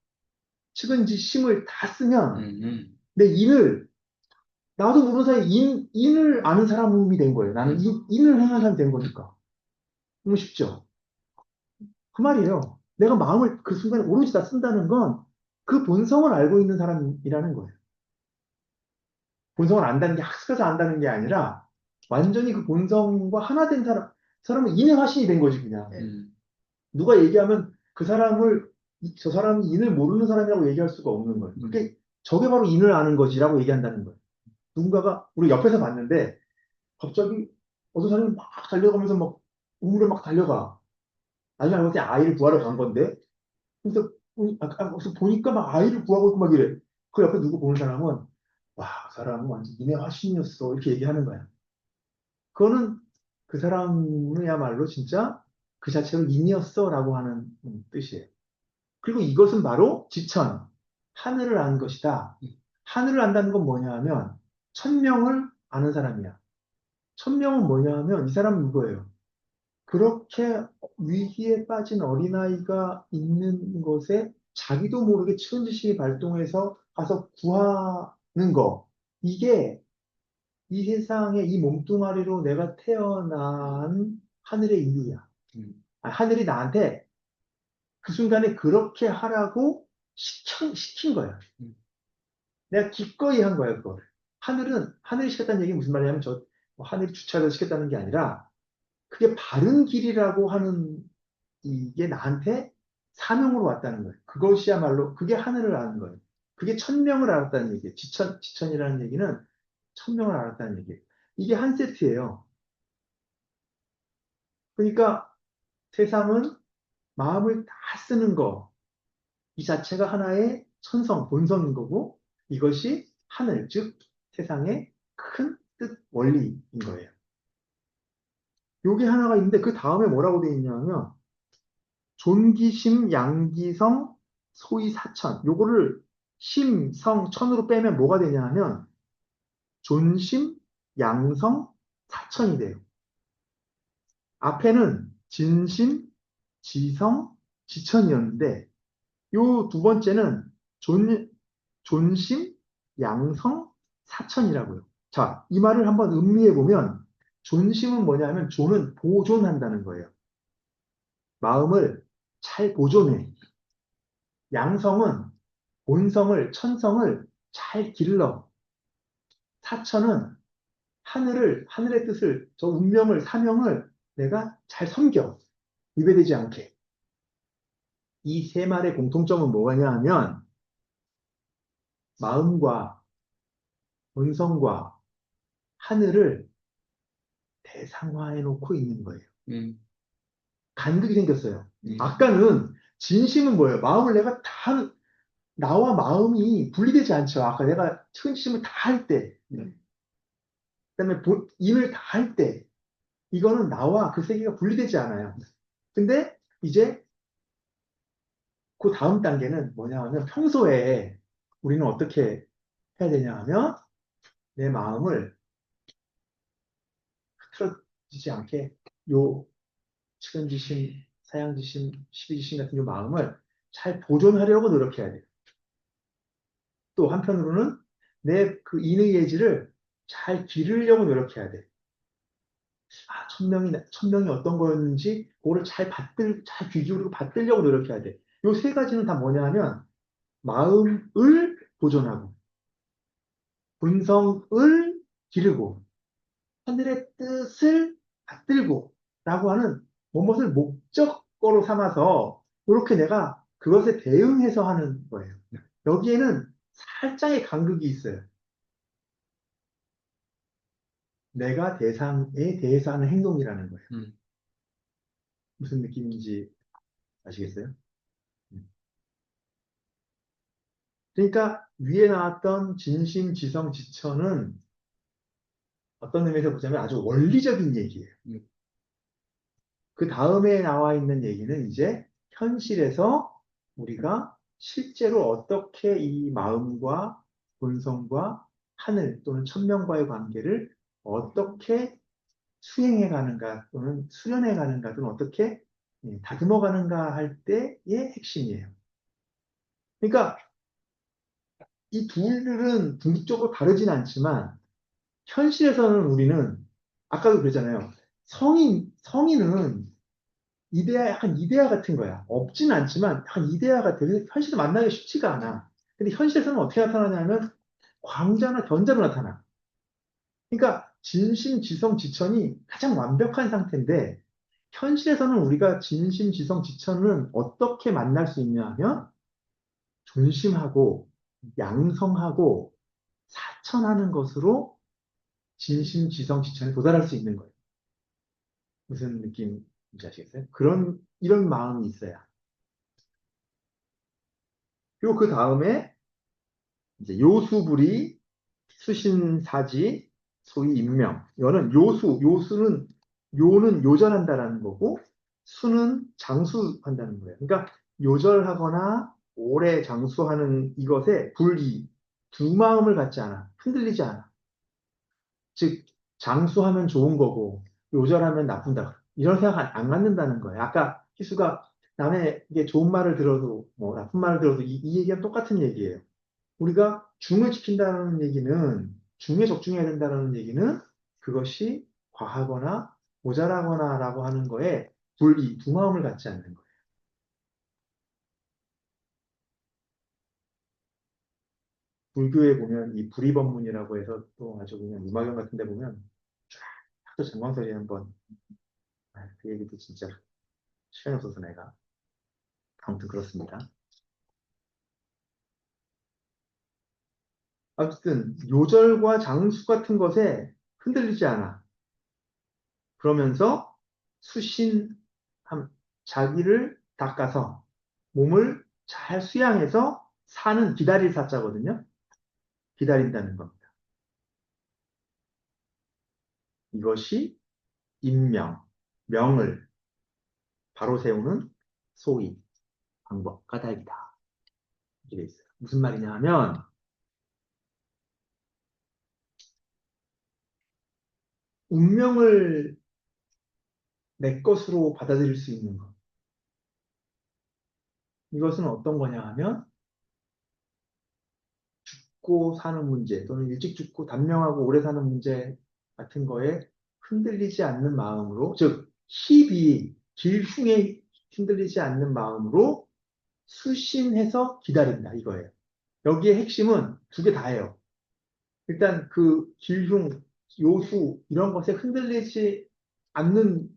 측은지심을 다 쓰면 내 인을 나도 모르는 사이에 인을 아는 사람이 된 거예요. 나는 인을 행한 사람이 된 거니까. 너무 쉽죠? 그 말이에요. 내가 마음을 그 순간에 오롯이 다 쓴다는 건 그 본성을 알고 있는 사람이라는 거예요. 본성을 안다는 게 학습해서 안다는 게 아니라 완전히 그 본성과 하나 된 사람은 인의 화신이 된 거지, 그냥. 누가 얘기하면 그 사람을, 저 사람이 인을 모르는 사람이라고 얘기할 수가 없는 거예요. 그게, 저게 바로 인을 아는 거지라고 얘기한다는 거예요. 누군가가, 우리 옆에서 봤는데, 갑자기 어떤 사람이 막 달려가면서 막, 우물에 막 달려가. 나중에 알고 봤더니 아이를 구하러 간 건데, 그래서, 그래서 보니까 막 아이를 구하고 있고 막 이래. 그 옆에 누구 보는 사람은, 와, 그 사람은 완전 인의 화신이었어. 이렇게 얘기하는 거야. 그거는 그 사람이야말로 진짜 그 자체로 인이었어. 라고 하는 뜻이에요. 그리고 이것은 바로 지천, 하늘을 아는 것이다. 하늘을 안다는 건 뭐냐 하면, 천명을 아는 사람이야. 천명은 뭐냐 하면, 이 사람은 이거예요. 그렇게 위기에 빠진 어린아이가 있는 것에 자기도 모르게 측은지심이 발동해서 가서 구하는 거. 이게 이 세상에 이 몸뚱아리로 내가 태어난 하늘의 이유야. 하늘이 나한테 그 순간에 그렇게 하라고 시킨 거야. 내가 기꺼이 한 거야, 그걸. 하늘이 시켰다는 얘기 무슨 말이냐면, 뭐 하늘이 주차해서 시켰다는 게 아니라, 그게 바른 길이라고 하는 이게 나한테 사명으로 왔다는 거예요. 그것이야말로, 그게 하늘을 아는 거예요. 그게 천명을 알았다는 얘기예요. 지천이라는 얘기는 천명을 알았다는 얘기예요. 이게 한 세트예요. 그러니까 세상은 마음을 다 쓰는 거, 이 자체가 하나의 본성인 거고, 이것이 하늘, 즉 세상의 큰 뜻, 원리인 거예요. 요게 하나가 있는데 그 다음에 뭐라고 되어 있냐면 존기심, 양기성, 소위 사천. 요거를 심, 성, 천으로 빼면 뭐가 되냐 하면 존심, 양성, 사천이 돼요. 앞에는 진심, 지성, 지천이었는데 요 두 번째는 존심, 양성, 사천이라고요. 자, 이 말을 한번 음미해 보면 존심은 뭐냐면 존은 보존한다는 거예요. 마음을 잘 보존해. 양성은 본성을, 천성을 잘 길러. 사천은 하늘의 뜻을, 저 운명을, 사명을 내가 잘 섬겨. 위배되지 않게. 이 세 말의 공통점은 뭐냐 하면 마음과 본성과 하늘을 대상화해 놓고 있는 거예요. 간극이 생겼어요. 아까는 진심은 뭐예요? 마음을 내가 다, 나와 마음이 분리되지 않죠. 아까 내가 측은지심을 다 할 때, 그다음에 인을 다 할 때, 이거는 나와 그 세계가 분리되지 않아요. 근데 이제 그 다음 단계는 뭐냐 하면 평소에 우리는 어떻게 해야 되냐 하면 내 마음을 흐트러지지 않게 요 측은지심, 사양지심, 십이지심 같은 요 마음을 잘 보존하려고 노력해야 돼요. 또 한편으로는 내 그 인의 예지를 잘 기르려고 노력해야 돼. 천명이 어떤 거였는지, 그거를 잘 귀 기울이고 받들려고 노력해야 돼. 요 세 가지는 다 뭐냐 하면, 마음을 보존하고, 본성을 기르고, 하늘의 뜻을 받들고, 라고 하는 무엇을 목적어로 삼아서, 이렇게 내가 그것에 대응해서 하는 거예요. 여기에는 살짝의 간극이 있어요. 내가 대상에 대해서 하는 행동이라는 거예요. 음, 무슨 느낌인지 아시겠어요? 그러니까 위에 나왔던 진심, 지성, 지천은 어떤 의미에서 보자면 아주 원리적인 얘기예요. 음, 그 다음에 나와 있는 얘기는 이제 현실에서 우리가 실제로 어떻게 이 마음과 본성과 하늘 또는 천명과의 관계를 어떻게 수행해 가는가 또는 수련해 가는가 또는 어떻게 다듬어 가는가 할 때의 핵심이에요. 그러니까 이 둘은 궁극적으로 다르진 않지만 현실에서는 우리는 아까도 그랬잖아요. 성인은 약간 이데아 같은 거야. 없진 않지만 약간 이데아 같아. 그래서 현실에 만나기 쉽지가 않아. 근데 현실에서는 어떻게 나타나냐면 광자나 견자로 나타나. 그러니까 진심, 지성, 지천이 가장 완벽한 상태인데 현실에서는 우리가 진심, 지성, 지천은 어떻게 만날 수 있냐 하면 존심하고 양성하고 사천하는 것으로 진심, 지성, 지천에 도달할 수 있는 거예요. 무슨 느낌인지 아시겠어요? 이런 마음이 있어야. 그리고 그 다음에 이제 요수불이 수신사지, 소위 인명. 이거는 요는 요절한다라는 거고, 수는 장수한다는 거예요. 그러니까 요절하거나 오래 장수하는 이것에 불이 두 마음을 갖지 않아. 흔들리지 않아. 즉, 장수하면 좋은 거고, 요절하면 나쁜다. 이런 생각 안 갖는다는 거예요. 아까 희수가 남의 이게 좋은 말을 들어도, 뭐, 나쁜 말을 들어도 이 얘기랑 똑같은 얘기예요. 우리가 중을 지킨다는 얘기는, 중에 적중해야 된다는 얘기는 그것이 과하거나 모자라거나 라고 하는 거에 분리, 두 마음을 갖지 않는 거예요. 불교에 보면 이 불이법문이라고 해서 또 아주 그냥 무마경 같은 데 보면 쫙 또 정광설이 한번 그 얘기도 진짜 시간이 없어서 내가 아무튼 그렇습니다. 어쨌든 요절과 장수 같은 것에 흔들리지 않아. 그러면서 수신 자기를 닦아서 몸을 잘 수양해서 사는 기다릴 사자거든요. 기다린다는 겁니다. 이것이 임명, 명을 바로 세우는 소위 방법, 까닭이다. 이렇게 돼 있어요. 무슨 말이냐 하면 운명을 내 것으로 받아들일 수 있는 것. 이것은 어떤 거냐 하면 죽고 사는 문제 또는 일찍 죽고 단명하고 오래 사는 문제 같은 거에 흔들리지 않는 마음으로, 즉 희비, 길흉에 흔들리지 않는 마음으로 수신해서 기다린다 이거예요. 여기에 핵심은 두 개 다예요. 일단 그 길흉, 요수 이런 것에 흔들리지 않는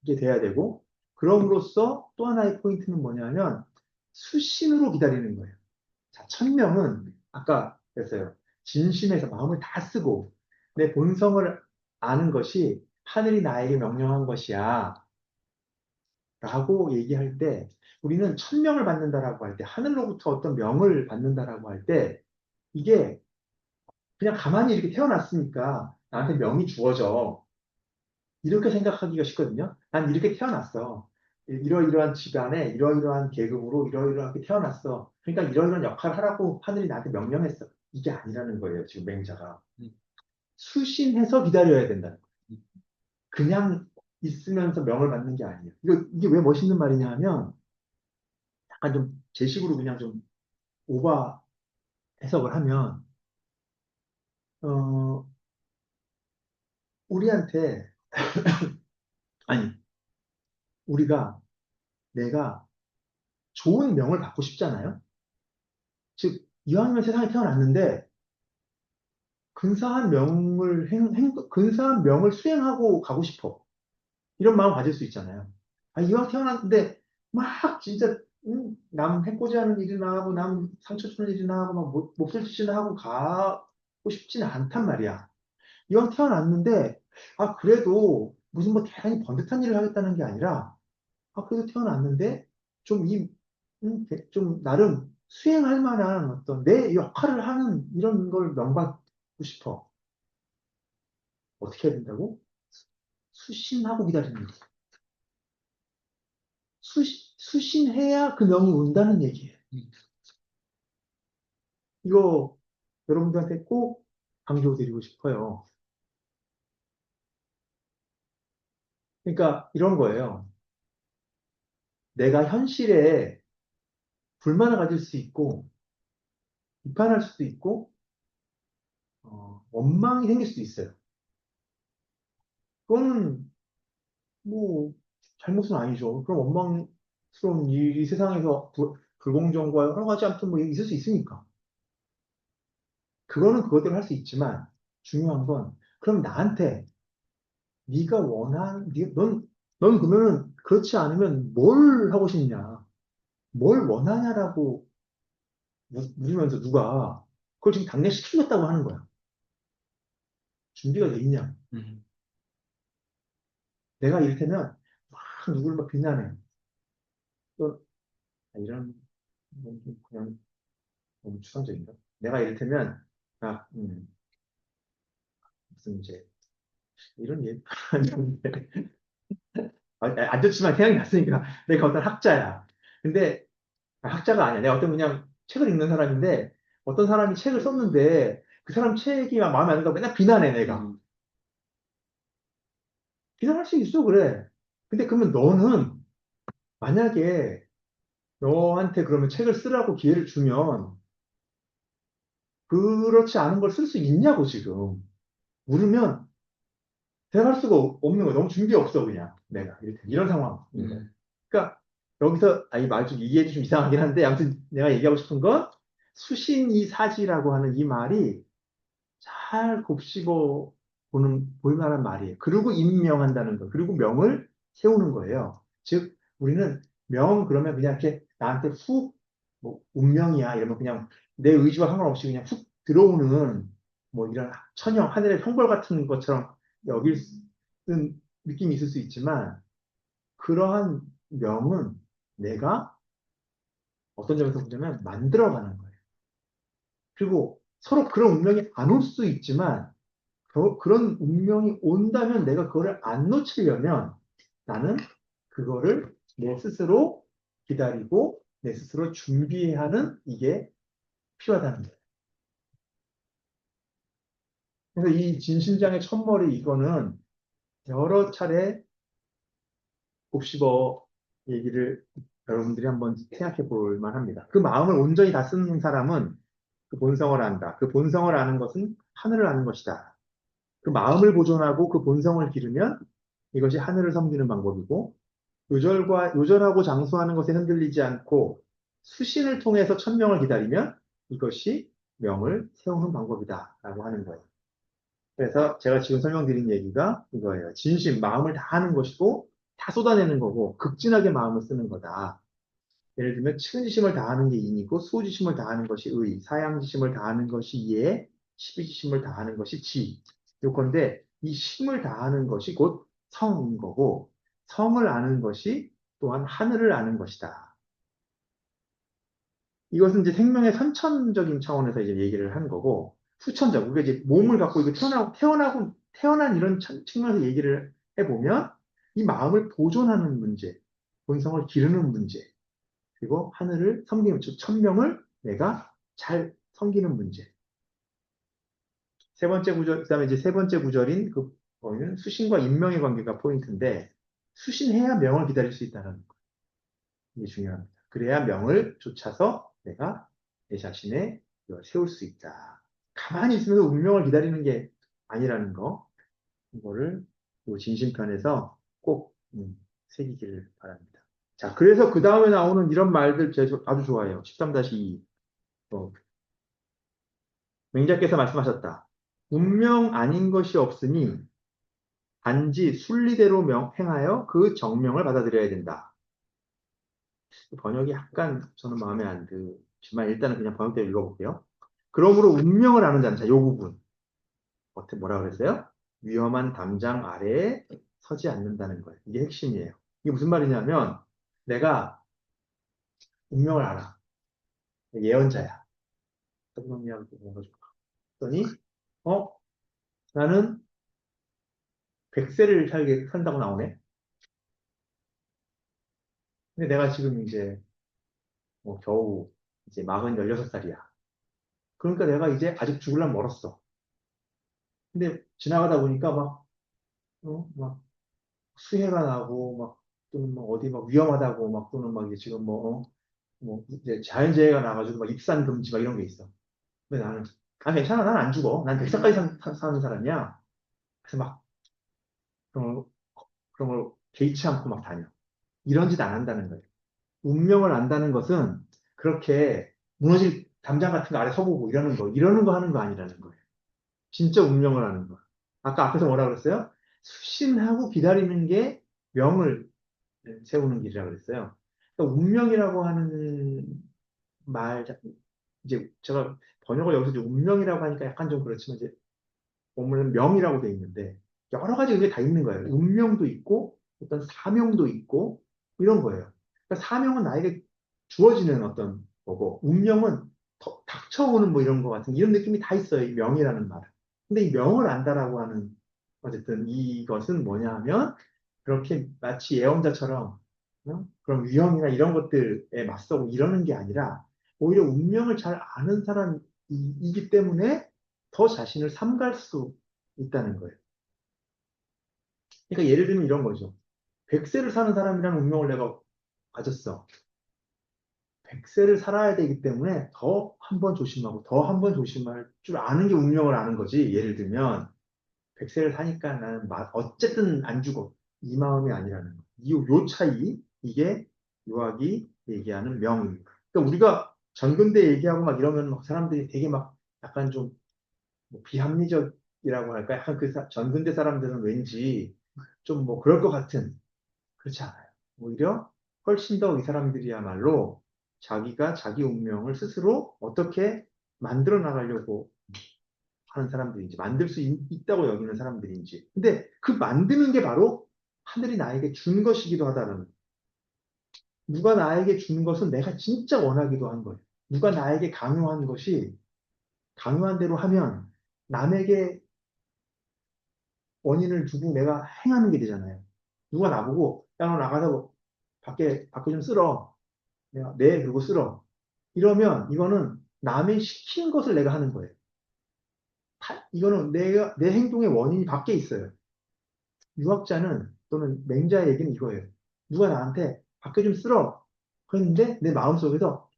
게 돼야 되고, 그럼으로써 또 하나의 포인트는 뭐냐면 수신으로 기다리는 거예요. 자, 천명은 아까 그랬어요. 진심에서 마음을 다 쓰고 내 본성을 아는 것이 하늘이 나에게 명령한 것이야 라고 얘기할 때, 우리는 천명을 받는다라고 할 때, 하늘로부터 어떤 명을 받는다라고 할 때, 이게 그냥 가만히 이렇게 태어났으니까 나한테 명이 주어져, 이렇게 생각하기가 쉽거든요. 난 이렇게 태어났어. 이러이러한 집안에 이러이러한 계급으로 이러이러하게 태어났어. 그러니까 이러이러한 역할을 하라고 하늘이 나한테 명령했어. 이게 아니라는 거예요, 지금 맹자가. 수신해서 기다려야 된다는 거예요. 그냥 있으면서 명을 받는 게 아니에요. 이게 왜 멋있는 말이냐 하면, 약간 좀 제 식으로 그냥 좀 오바 해석을 하면, 어, 우리한테, 아니, 내가 좋은 명을 갖고 싶잖아요. 즉, 이왕이면 세상에 태어났는데, 근사한 명을 수행하고 가고 싶어. 이런 마음 가질 수 있잖아요. 아, 이왕 태어났는데, 막 진짜, 남 해코지하는 일이나 하고, 남 상처 주는 일이나 하고, 막 몹쓸 짓이나 하고 가고 싶지는 않단 말이야. 이왕 태어났는데, 아, 그래도 무슨 뭐 대단히 번듯한 일을 하겠다는 게 아니라, 아, 그래도 태어났는데, 좀 좀 나름 수행할 만한 어떤 내 역할을 하는 이런 걸 명받고 싶어. 어떻게 해야 된다고? 수신하고 기다리는 거. 수신해야 그 명이 온다는 얘기예요. 이거 여러분들한테 꼭 강조드리고 싶어요. 그러니까 이런 거예요. 내가 현실에 불만을 가질 수 있고, 비판할 수도 있고, 원망이 생길 수도 있어요. 그거는 뭐 잘못은 아니죠. 그럼 원망스러운 일이 세상에서 불공정과 여러 가지 아무튼 뭐 있을 수 있으니까. 그거는 그것대로 할 수 있지만 중요한 건 그럼 나한테 네가 넌 그러면은 그렇지 않으면 뭘 하고 싶냐? 뭘 원하냐라고 물으면서 누가 그걸 지금 당장 시키겠다고 하는 거야. 준비가 돼 있냐? 음, 내가 이를테면 막 누구를 막 비난해. 또 이런 건 그냥 너무 추상적인가? 내가 이를테면 아, 무슨 이제 이런 얘기 하는데 안 좋지만 생각이 났으니까 내가 어떤 학자야. 근데 학자가 아니야. 내가 어떤 그냥 책을 읽는 사람인데 어떤 사람이 책을 썼는데 그 사람 책이 막 마음에 안 든다고 맨날 비난해 내가. 비난할 수 있어 그래. 근데 그러면 너는 만약에 너한테 그러면 책을 쓰라고 기회를 주면 그렇지 않은 걸 쓸 수 있냐고 지금 물으면 대답할 수가 없는 거야. 너무 준비 없어 그냥 내가 이런 상황인 거야. 그러니까 여기서 이 말 좀 이해도 좀 이상하긴 한데 아무튼 내가 얘기하고 싶은 건 수신이사지라고 하는 이 말이 잘 곱씹어 볼 만한 말이에요. 그리고 임명한다는 거. 그리고 명을 세우는 거예요. 즉, 우리는 그러면 그냥 이렇게 나한테 뭐, 운명이야. 이러면 그냥 내 의지와 상관없이 그냥 훅 들어오는 뭐 이런 하늘의 형벌 같은 것처럼 여길 느낌이 있을 수 있지만, 그러한 명은 내가 어떤 점에서 보자면 만들어가는 거예요. 그리고 서로 그런 운명이 안 올 수도 있지만, 그런 운명이 온다면 내가 그거를 안 놓치려면 나는 그거를 내 스스로 기다리고 내 스스로 준비해야 하는 이게 필요하다는 거예요. 그래서 이 진심장의 첫머리 이거는 여러 차례 곱씹어 얘기를 여러분들이 한번 생각해 볼 만합니다. 그 마음을 온전히 다 쓰는 사람은 그 본성을 안다. 그 본성을 아는 것은 하늘을 아는 것이다. 그 마음을 보존하고 그 본성을 기르면 이것이 하늘을 섬기는 방법이고 요절하고 장수하는 것에 흔들리지 않고 수신을 통해서 천명을 기다리면 이것이 명을 세우는 방법이다라고 하는 거예요. 그래서 제가 지금 설명드린 얘기가 이거예요. 진심, 마음을 다하는 것이고 다 쏟아내는 거고 극진하게 마음을 쓰는 거다. 예를 들면 측은지심을 다하는 게 인이고 수호지심을 다하는 것이 의, 사양지심을 다하는 것이 예, 십이지심을 다하는 것이 지. 요건데 이 심을 다하는 것이 곧 성인 거고 성을 아는 것이 또한 하늘을 아는 것이다. 이것은 이제 생명의 선천적인 차원에서 이제 얘기를 하는 거고 후천적, 우리가 이제 몸을 갖고 이거 태어난 이런 측면에서 얘기를 해보면 이 마음을 보존하는 문제, 본성을 기르는 문제, 그리고 하늘을 섬기는, 즉 천명을 내가 잘 섬기는 문제. 세 번째 구절, 그다음에 이제 세 번째 구절인 그 거기는 수신과 인명의 관계가 포인트인데 수신해야 명을 기다릴 수 있다는 거. 이게 중요합니다. 그래야 명을 쫓아서 내가 내 자신의 세울 수 있다. 가만히 있으면서 운명을 기다리는 게 아니라는 거. 이거를 요 진심편에서 꼭 새기기를 바랍니다. 자, 그래서 그 다음에 나오는 이런 말들 제가 아주 좋아해요. 13-2. 맹자께서 말씀하셨다. 운명 아닌 것이 없으니 단지 순리대로 행하여 그 정명을 받아들여야 된다. 번역이 약간 저는 마음에 안 들지만 일단은 그냥 번역대로 읽어볼게요. 그러므로 운명을 아는 자는, 자, 요 부분. 어떻게 뭐라 그랬어요? 위험한 담장 아래에 서지 않는다는 거예요. 이게 핵심이에요. 이게 무슨 말이냐면 내가 운명을 알아. 예언자야. 성경이하고 뭔가 좀 봤더니 나는 100세를 산다고 나오네. 근데 내가 지금 이제 뭐 겨우 이제 16살이야. 그러니까 내가 이제 아직 죽으려면 멀었어. 근데 지나가다 보니까 막 수해가 나고 또는 뭐 어디 막 위험하다고 또는 막 이게 지금 뭐 이제 자연재해가 나가지고 막 입산 금지 막 이런 게 있어. 근데 나는 괜찮아. 난 안 죽어. 난 100살까지 사는 사람이야. 그래서 막 그런 걸, 그런 걸 개의치 않고 막 다녀. 이런 짓 안 한다는 거예요. 운명을 안다는 것은 그렇게 무너질 담장 같은 거 아래 서보고 이러는 거 하는 거 아니라는 거예요. 진짜 운명을 아는 거. 아까 앞에서 뭐라 그랬어요? 수신하고 기다리는 게 명을 세우는 길이라고 그랬어요. 그러니까 운명이라고 하는 말, 이제 제가 번역을 여기서 이제 운명이라고 하니까 약간 좀 그렇지만 이제 보면 명이라고 돼 있는데 여러 가지 의미가 다 있는 거예요. 운명도 있고 어떤 사명도 있고 이런 거예요. 그러니까 사명은 나에게 주어지는 어떤 거고 운명은 닥쳐오는 뭐 이런 거 같은 이런 느낌이 다 있어요. 이 명이라는 말은. 근데 이 명을 안다라고 하는 어쨌든 이것은 뭐냐 하면 그렇게 마치 예언자처럼 그런 위험이나 이런 것들에 맞서고 이러는 게 아니라 오히려 운명을 잘 아는 사람이기 때문에 더 자신을 삼갈 수 있다는 거예요. 그러니까 예를 들면 이런 거죠. 100세를 사는 사람이라는 운명을 내가 가졌어. 100세를 살아야 되기 때문에 더 한 번 조심하고 더 한 번 조심할 줄 아는 게 운명을 아는 거지. 예를 들면 100세를 사니까 나는 어쨌든 안 죽어. 이 마음이 아니라는 거. 요 차이, 이게 유학이 얘기하는 명입니다. 그러니까 우리가 전근대 얘기하고 막 이러면 막 사람들이 되게 막 약간 좀뭐 비합리적이라고 할까? 약간 전근대 사람들은 왠지 좀 뭐 그럴 것 같은 그렇지 않아요. 오히려 훨씬 더 이 사람들이야말로 자기가 자기 운명을 스스로 어떻게 만들어 나가려고 하는 사람들인지, 만들 수 있다고 여기는 사람들인지. 근데 그 만드는 게 바로 하늘이 나에게 준 것이기도 하다는. 누가 나에게 준 것은 내가 진짜 원하기도 한 거예요. 누가 나에게 강요한 것이 강요한 대로 하면 남에게 원인을 두고 내가 행하는 게 되잖아요. 누가 나보고, 야, 너 나가서 밖에 좀 쓸어. 내가, 네, 그러고 쓸어. 이러면 이거는 남의 시킨 것을 내가 하는 거예요. 이거는 내 행동의 원인이 밖에 있어요. 유학자는 또는 맹자의 얘기는 이거예요. 누가 나한테 밖에 좀 쓸어. 그랬는데 내 마음속에서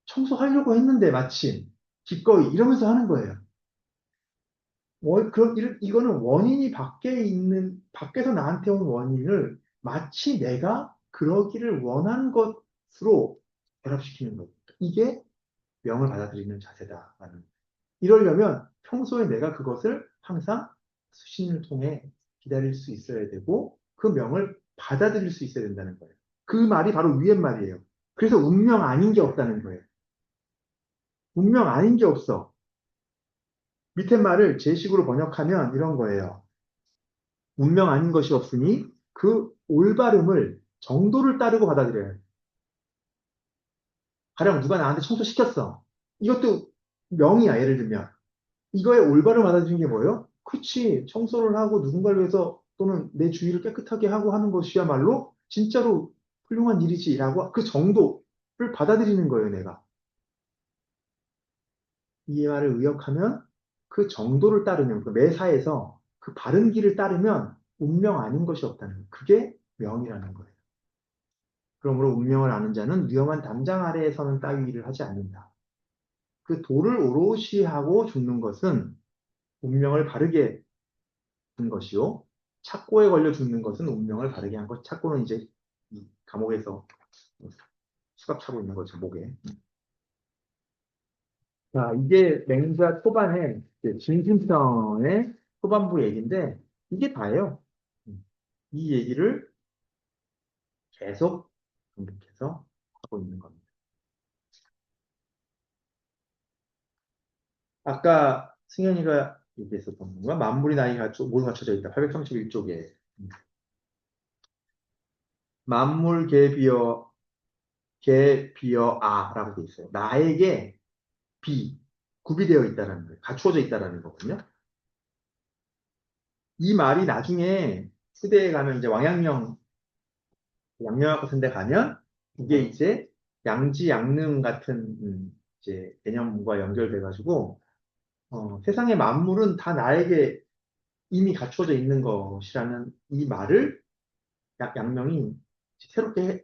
청소하려고 했는데 마침 기꺼이 이러면서 하는 거예요. 이거는 원인이 밖에서 나한테 온 원인을 마치 내가 그러기를 원한 것으로 결합시키는 거예요. 이게 명을 받아들이는 자세다라는. 이러려면 평소에 내가 그것을 항상 수신을 통해 기다릴 수 있어야 되고 그 명을 받아들일 수 있어야 된다는 거예요. 그 말이 바로 위의 말이에요. 그래서 운명 아닌 게 없다는 거예요. 운명 아닌 게 없어. 밑에 말을 제 식으로 번역하면 이런 거예요. 운명 아닌 것이 없으니 그 올바름을 정도를 따르고 받아들여요. 가령 누가 나한테 청소시켰어. 이것도 명이야, 예를 들면. 이거의 올바른 받아들이는 게 뭐예요? 그치. 청소를 하고 누군가를 위해서 또는 내 주위를 깨끗하게 하고 하는 것이야말로 진짜로 훌륭한 일이지라고 그 정도를 받아들이는 거예요, 내가. 이 말을 의역하면 그 정도를 따르면, 그 매사에서 그 바른 길을 따르면 운명 아닌 것이 없다는 거예요. 그게 명이라는 거예요. 그러므로 운명을 아는 자는 위험한 담장 아래에서는 따위를 하지 않는다. 그 도를 오롯이 하고 죽는 것은 운명을 바르게 죽는 것이요. 착고에 걸려 죽는 것은 운명을 바르게 한 것. 착고는 이제 이 감옥에서 수갑 차고 있는 거죠, 목에. 자, 이게 맹자 초반에 이제 진심성의 초반부 얘기인데 이게 다예요. 이 얘기를 계속 반복해서 하고 있는 겁니다. 아까 승현이가 얘기했었던 건가? 만물이 나이 모두 갖춰져 있다. 831쪽에. 만물 개비어 아라고 돼 있어요. 나에게 비 구비되어 있다라는 거예요. 갖추어져 있다라는 거거든요. 이 말이 나중에 후대에 가면 이제 양명학 같은 데 가면 이게 이제 양지 양능 같은 이제 개념과 연결돼 가지고 세상의 만물은 다 나에게 이미 갖춰져 있는 것이라는 이 말을 양명이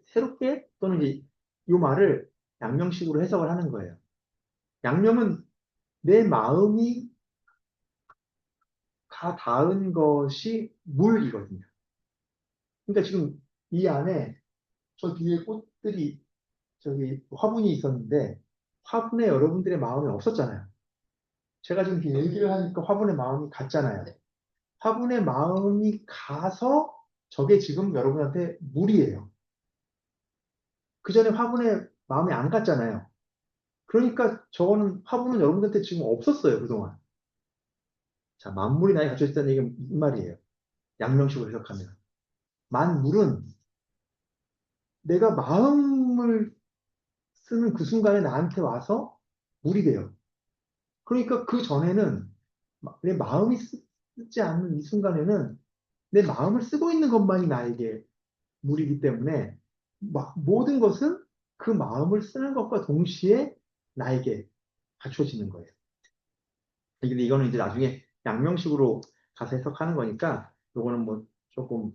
새롭게 또는 이제 이 말을 양명식으로 해석을 하는 거예요. 양명은 내 마음이 다 닿은 것이 물이거든요. 그러니까 지금 이 안에 저 뒤에 꽃들이 저기 화분이 있었는데 화분에 여러분들의 마음이 없었잖아요. 제가 지금 이렇게 얘기를 하니까 화분에 마음이 갔잖아요. 화분에 마음이 가서 저게 지금 여러분한테 물이에요. 그 전에 화분에 마음이 안 갔잖아요. 그러니까 저거는 화분은 여러분한테 지금 없었어요, 그동안. 자, 만물이 나에 갇혀 있다는 얘기는 이 말이에요. 양명식으로 해석하면. 만물은 내가 마음을 쓰는 그 순간에 나한테 와서 물이 돼요. 그러니까 그 전에는 내 마음이 쓰지 않는 이 순간에는 내 마음을 쓰고 있는 것만이 나에게 물이기 때문에 모든 것은 그 마음을 쓰는 것과 동시에 나에게 갖춰지는 거예요. 근데 이거는 이제 나중에 양명식으로 가서 해석하는 거니까 요거는 뭐 조금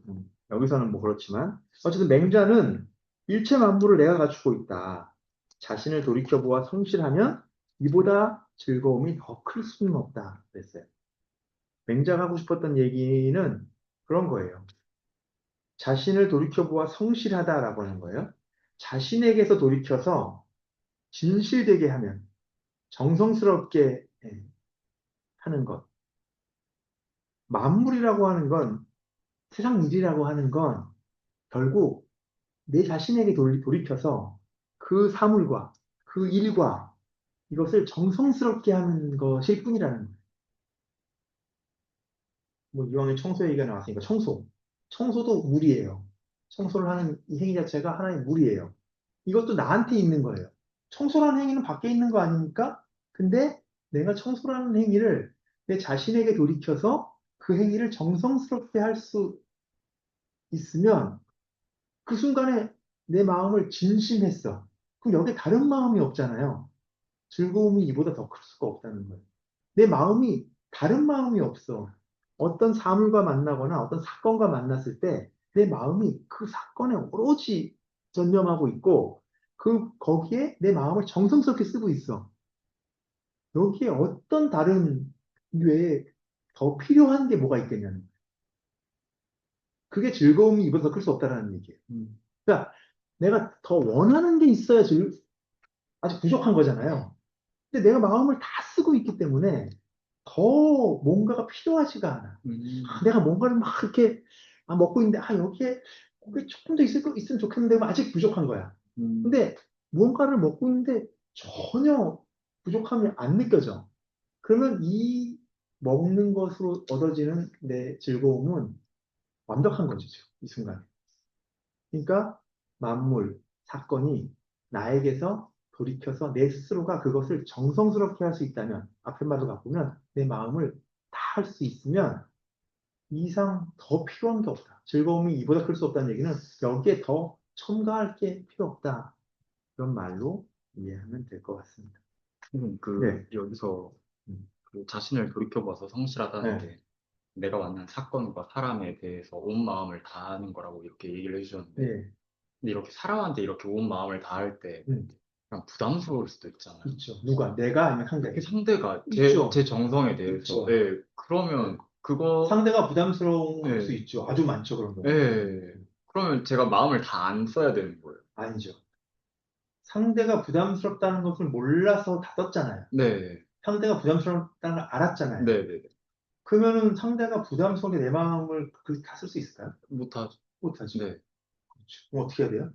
여기서는 뭐 그렇지만 어쨌든 맹자는 일체 만물을 내가 갖추고 있다. 자신을 돌이켜보아 성실하면 이보다 즐거움이 더 클 수는 없다. 그랬어요. 맹자가 하고 싶었던 얘기는 그런 거예요. 자신을 돌이켜보아 성실하다라고 하는 거예요. 자신에게서 돌이켜서 진실되게 하면 정성스럽게 하는 것. 만물이라고 하는 건 세상 일이라고 하는 건 결국 내 자신에게 돌이켜서 그 사물과 그 일과 이것을 정성스럽게 하는 것일 뿐이라는 거예요. 뭐 이왕에 청소 얘기가 나왔으니까 청소도 물이에요. 청소를 하는 이 행위 자체가 하나의 물이에요. 이것도 나한테 있는 거예요. 청소라는 행위는 밖에 있는 거 아닙니까? 근데 내가 청소라는 행위를 내 자신에게 돌이켜서 그 행위를 정성스럽게 할 수 있으면 그 순간에 내 마음을 진심했어. 그럼 여기 다른 마음이 없잖아요. 즐거움이 이보다 더 클 수가 없다는 거예요. 내 마음이 다른 마음이 없어. 어떤 사물과 만나거나 어떤 사건과 만났을 때 내 마음이 그 사건에 오로지 전념하고 있고 거기에 내 마음을 정성스럽게 쓰고 있어. 여기에 어떤 다른 외에 더 필요한 게 뭐가 있겠냐는 거예요. 그게 즐거움이 이보다 더 클 수 없다는 얘기예요. 그러니까 내가 더 원하는 게 있어야 아직 부족한 거잖아요. 근데 내가 마음을 다 쓰고 있기 때문에 더 뭔가가 필요하지가 않아. 내가 뭔가를 막 이렇게 먹고 있는데, 여기에 그게 조금 더 있으면 좋겠는데, 아직 부족한 거야. 근데 무언가를 먹고 있는데 전혀 부족함이 안 느껴져. 그러면 이 먹는 것으로 얻어지는 내 즐거움은 완벽한 거죠, 이 순간에. 그러니까 만물, 사건이 나에게서 돌이켜서 내 스스로가 그것을 정성스럽게 할 수 있다면, 앞에 말로 바꾸면 내 마음을 다 할 수 있으면 이 이상 더 필요한 게 없다. 즐거움이 이보다 클 수 없다는 얘기는 여기에 더 첨가할 게 필요 없다. 그런 말로 이해하면 될 것 같습니다. 네. 여기서 음. 그 자신을 돌이켜봐서 성실하다는 네. 게 내가 만난 사건과 사람에 대해서 온 마음을 다하는 거라고 이렇게 얘기를 해주셨는데, 네. 근데 이렇게 사람한테 이렇게 온 마음을 다할 때 그냥 부담스러울 수도 있잖아요. 있죠. 누가? 내가 아니면 상대가? 이렇게 상대가 있죠. 제 정성에 대해서, 있죠. 예, 그러면 그거, 상대가 부담스러운 네. 수 있죠. 아주 많죠, 그런 거. 예. 그러면 제가 마음을 다 안 써야 되는 거예요. 아니죠. 상대가 부담스럽다는 것을 몰라서 다 떴잖아요. 네. 상대가 부담스럽다는 걸 알았잖아요. 네, 네. 그러면은 상대가 부담스럽게 내 마음을 그렇게 다 쓸 수 있을까요? 못하죠. 못하죠. 네. 그렇죠. 그럼 어떻게 해야 돼요?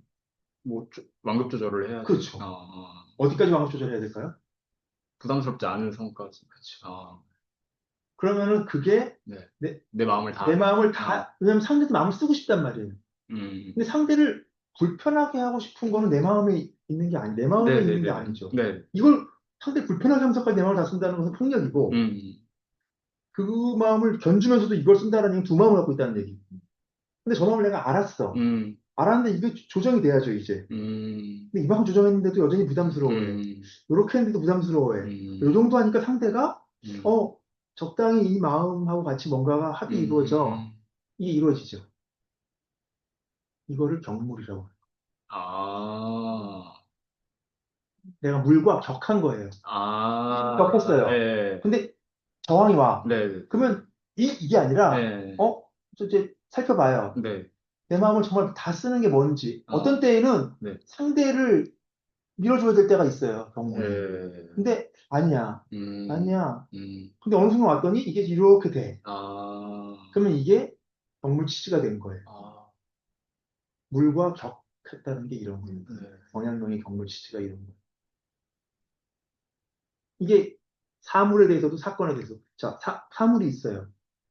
뭐, 완급 조절을 해야죠. 그렇죠. 아, 어디까지 방법 조절해야 될까요? 부담스럽지 않은 선까지. 그렇죠. 아, 그러면은 그게 네. 내, 내 마음을 다. 내 마음을 아, 다, 왜냐면 상대도 마음을 쓰고 싶단 말이에요. 근데 상대를 불편하게 하고 싶은 거는 내 마음에 있는 게 내 마음에 네, 있는 네, 게 네. 아니죠. 네. 이걸 상대 불편하게 하면서까지 내 마음을 다 쓴다는 것은 폭력이고, 그 마음을 견주면서도 이걸 쓴다는 얘기는 두 마음을 갖고 있다는 얘기. 근데 저 마음을 내가 알았어. 알았는데 이게 조정이 돼야죠, 이제. 근데 이만큼 조정했는데도 여전히 부담스러워해. 이렇게 했는데도 부담스러워해. 이 정도 하니까 상대가, 적당히 이 마음하고 같이 뭔가가 합이 이루어져. 이게 이루어지죠. 이거를 경물이라고 해요. 아, 내가 물과 격한 거예요. 아, 격했어요. 네. 근데 저항이 와. 네. 그러면 이게 아니라, 네. 이제 살펴봐요. 네. 내 마음을 정말 다 쓰는 게 뭔지. 아, 어떤 때에는 네. 상대를 밀어줘야 될 때가 있어요, 경물이. 네. 근데 아니야. 음, 아니야. 음, 근데 어느 순간 왔더니 이게 이렇게 돼. 아, 그러면 이게 경물치치가 된 거예요. 아, 물과 격했다는 게 이런 거예요. 네. 성향론의 경물치치가 이런 거예요. 이게 사물에 대해서도 사건에 대해서도. 자, 사물이 있어요.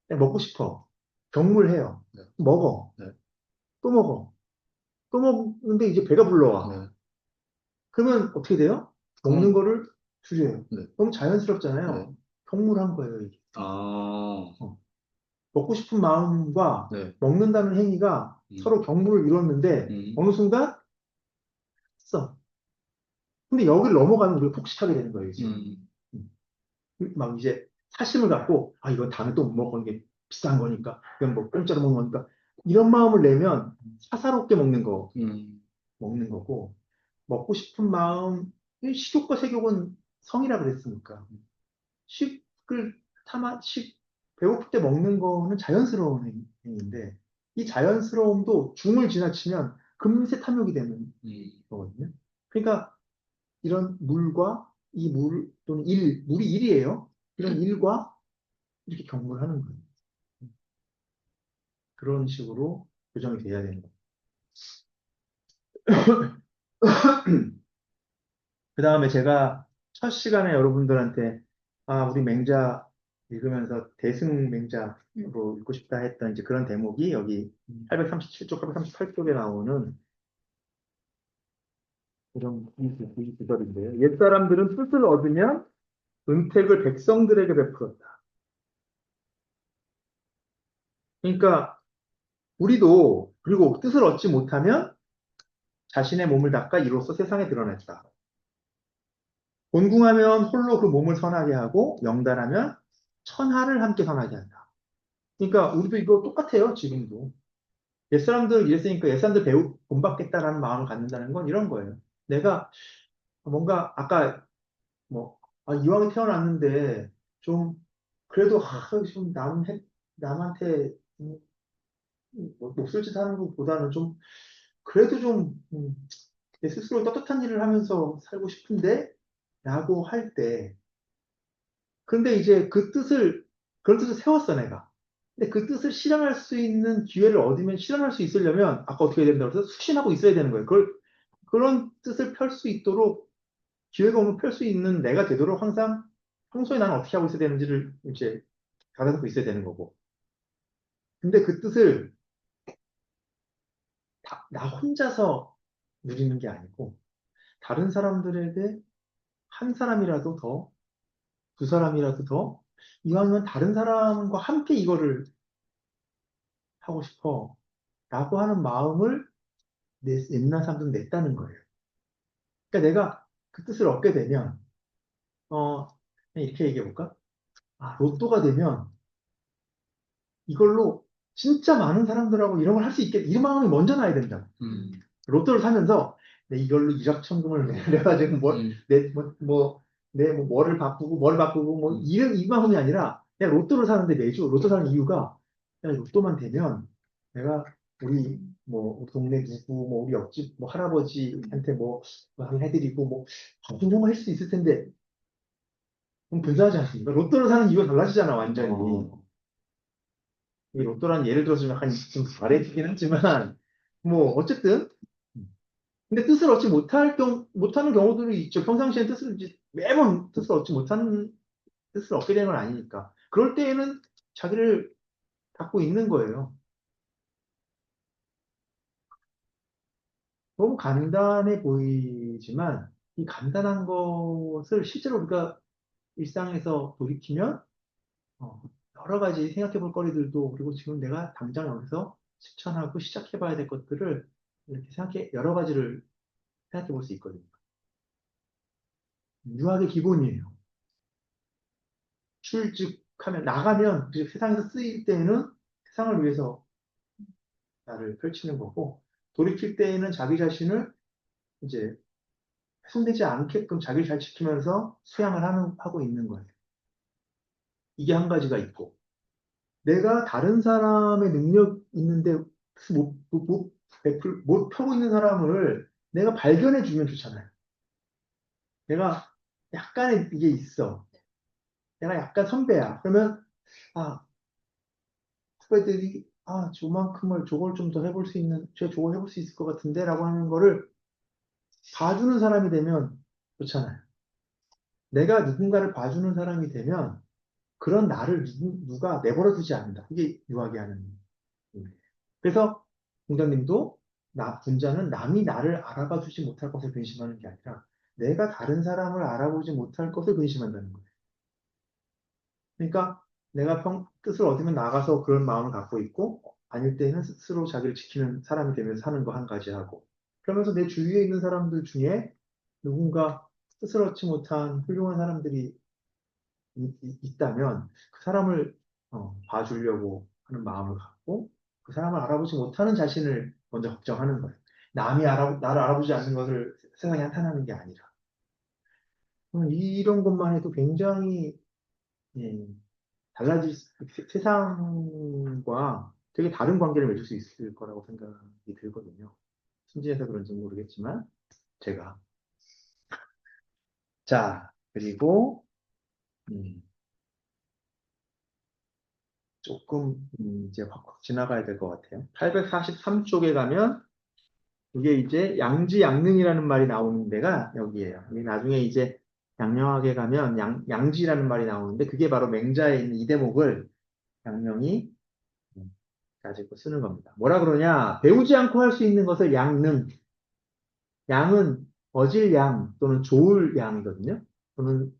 그냥 먹고 싶어. 경물해요. 네. 먹어. 네. 또 먹어. 또 먹는데 이제 배가 불러와. 네. 그러면 어떻게 돼요? 먹는 거를 줄여요. 네. 너무 자연스럽잖아요. 네. 경물한 거예요, 이게. 아, 먹고 싶은 마음과 네. 먹는다는 행위가 서로 경물을 이뤘는데 어느 순간 써. 근데 여기를 넘어가면 우리가 폭식하게 되는 거예요, 이제. 막 이제 사심을 갖고, 이건 다음에 또 못 먹는 게 비싼 거니까, 이건 뭐 공짜로 먹는 거니까, 이런 마음을 내면 사사롭게 먹는 거고, 먹고 싶은 마음, 이 식욕과 색욕은 성이라 그랬으니까. 식을 배고플 때 먹는 거는 자연스러운 행위인데, 이 자연스러움도 중을 지나치면 금세 탐욕이 되는 거거든요. 그러니까 이런 물과 이 물 또는 물이 일이에요. 이런 일과 이렇게 경물하는 거예요. 그런 식으로 교정이 돼야 되는 거예요. 그 다음에 제가 첫 시간에 여러분들한테 우리 맹자 읽으면서 대승맹자로 읽고 싶다 했던 이제 그런 대목이 여기 837쪽, 838쪽에 나오는 이런 99절인데요. 옛사람들은 뜻을 얻으면 은택을 백성들에게 베풀었다. 그러니까 우리도 그리고 뜻을 얻지 못하면 자신의 몸을 닦아 이로써 세상에 드러냈다. 곤궁하면 홀로 그 몸을 선하게 하고 영달하면 천하를 함께 선하게 한다. 그러니까 우리도 이거 똑같아요, 지금도. 옛사람들 이랬으니까 옛사람들 본받겠다라는 마음을 갖는다는 건 이런 거예요. 내가 뭔가 아까 이왕에 태어났는데 좀 그래도 좀 남한테 몹쓸 짓 하는 것보다는 좀 그래도 좀 내 스스로 떳떳한 일을 하면서 살고 싶은데 라고 할 때 근데 이제 그런 뜻을 세웠어 내가. 근데 그 뜻을 실현할 수 있는 기회를 얻으면 실현할 수 있으려면 아까 어떻게 해야 된다고 해서 수신하고 있어야 되는 거예요. 그런 뜻을 펼 수 있도록 기회가 오면 펼 수 있는 내가 되도록 항상 평소에 나는 어떻게 하고 있어야 되는지를 이제 가다듬고 있어야 되는 거고. 근데 그 뜻을 나 혼자서 누리는 게 아니고 다른 사람들에게 한 사람이라도 더, 두 사람이라도 더, 이왕이면 다른 사람과 함께 이거를 하고 싶어. 라고 하는 마음을 옛날 사람들은 냈다는 거예요. 그러니까 내가 그 뜻을 얻게 되면, 그냥 이렇게 얘기해 볼까? 로또가 되면 이걸로 진짜 많은 사람들하고 이런 걸 할 수 있겠다. 이런 마음이 먼저 나야 된다. 로또를 사면서 이걸로 일확천금을 내가지고 뭐를 바꾸고 이 마음이 아니라 내가 로또를 사는데 매주 로또 사는 이유가 내가 로또만 되면 내가 우리 뭐 동네 누구 뭐 우리 옆집 뭐 할아버지한테 뭐 한번 해드리고 뭐 정말 할 수 있을 텐데 그럼 근사하지 않습니까? 로또를 사는 이유가 달라지잖아 완전히. 이 로또란 예를 들어서 약간 좀 과래지긴 하지만 뭐 어쨌든 근데 뜻을 얻지 못하는 경우들이 있죠. 평상시에 매번 뜻을 얻지 못하는 뜻을 얻게 되는 건 아니니까. 그럴 때에는 자기를 닫고 있는 거예요. 너무 간단해 보이지만 이 간단한 것을 실제로 우리가 일상에서 돌이키면 어, 여러 가지 생각해 볼 거리들도 그리고 지금 내가 당장 여기서 실천하고 시작해 봐야 될 것들을 이렇게 여러 가지를 생각해 볼 수 있거든요. 유학의 기본이에요. 출직하면 나가면 그 세상에서 쓰일 때에는 세상을 위해서 나를 펼치는 거고 돌이킬 때에는 자기 자신을 이제 훼손되지 않게끔 자기를 잘 지키면서 하고 있는 거예요. 이게 한 가지가 있고 내가 다른 사람의 능력 있는데 못 펴고 있는 사람을 내가 발견해 주면 좋잖아요. 내가 약간의 이게 있어. 내가 약간 선배야. 그러면 아 후배들이 저만큼을 저걸 좀 더 해볼 수 있는, 제가 저걸 해볼 수 있을 것 같은데 라고 하는 거를 봐주는 사람이 되면 좋잖아요. 내가 누군가를 봐주는 사람이 되면 그런 나를 누가 내버려 두지 않는다. 이게 유학이 하는 의미예요. 그래서 공자님도 군자는 남이 나를 알아봐 주지 못할 것을 근심하는 게 아니라 내가 다른 사람을 알아보지 못할 것을 근심한다는 거예요. 그러니까 내가 뜻을 얻으면 나가서 그런 마음을 갖고 있고 아닐 때는 스스로 자기를 지키는 사람이 되면서 사는 거 한 가지 하고 그러면서 내 주위에 있는 사람들 중에 누군가 뜻을 얻지 못한 훌륭한 사람들이 있다면 그 사람을 봐주려고 하는 마음을 갖고 그 사람을 알아보지 못하는 자신을 먼저 걱정하는 거예요. 나를 알아보지 않는 것을 세상에 한탄하는 게 아니라. 이런 것만 해도 굉장히 예, 세상과 되게 다른 관계를 맺을 수 있을 거라고 생각이 들거든요. 순진해서 그런지 모르겠지만, 제가. 자, 그리고, 음, 조금, 이제 확 지나가야 될 것 같아요. 843쪽에 가면, 이게 이제 양지양능이라는 말이 나오는 데가 여기에요. 이게 나중에 이제 양명하게 가면 양지라는 말이 나오는데, 그게 바로 맹자에 있는 이 대목을 양명이 가지고 쓰는 겁니다. 뭐라 그러냐? 배우지 않고 할 수 있는 것을 양능. 양은 어질 양 또는 좋을 양이거든요. 또는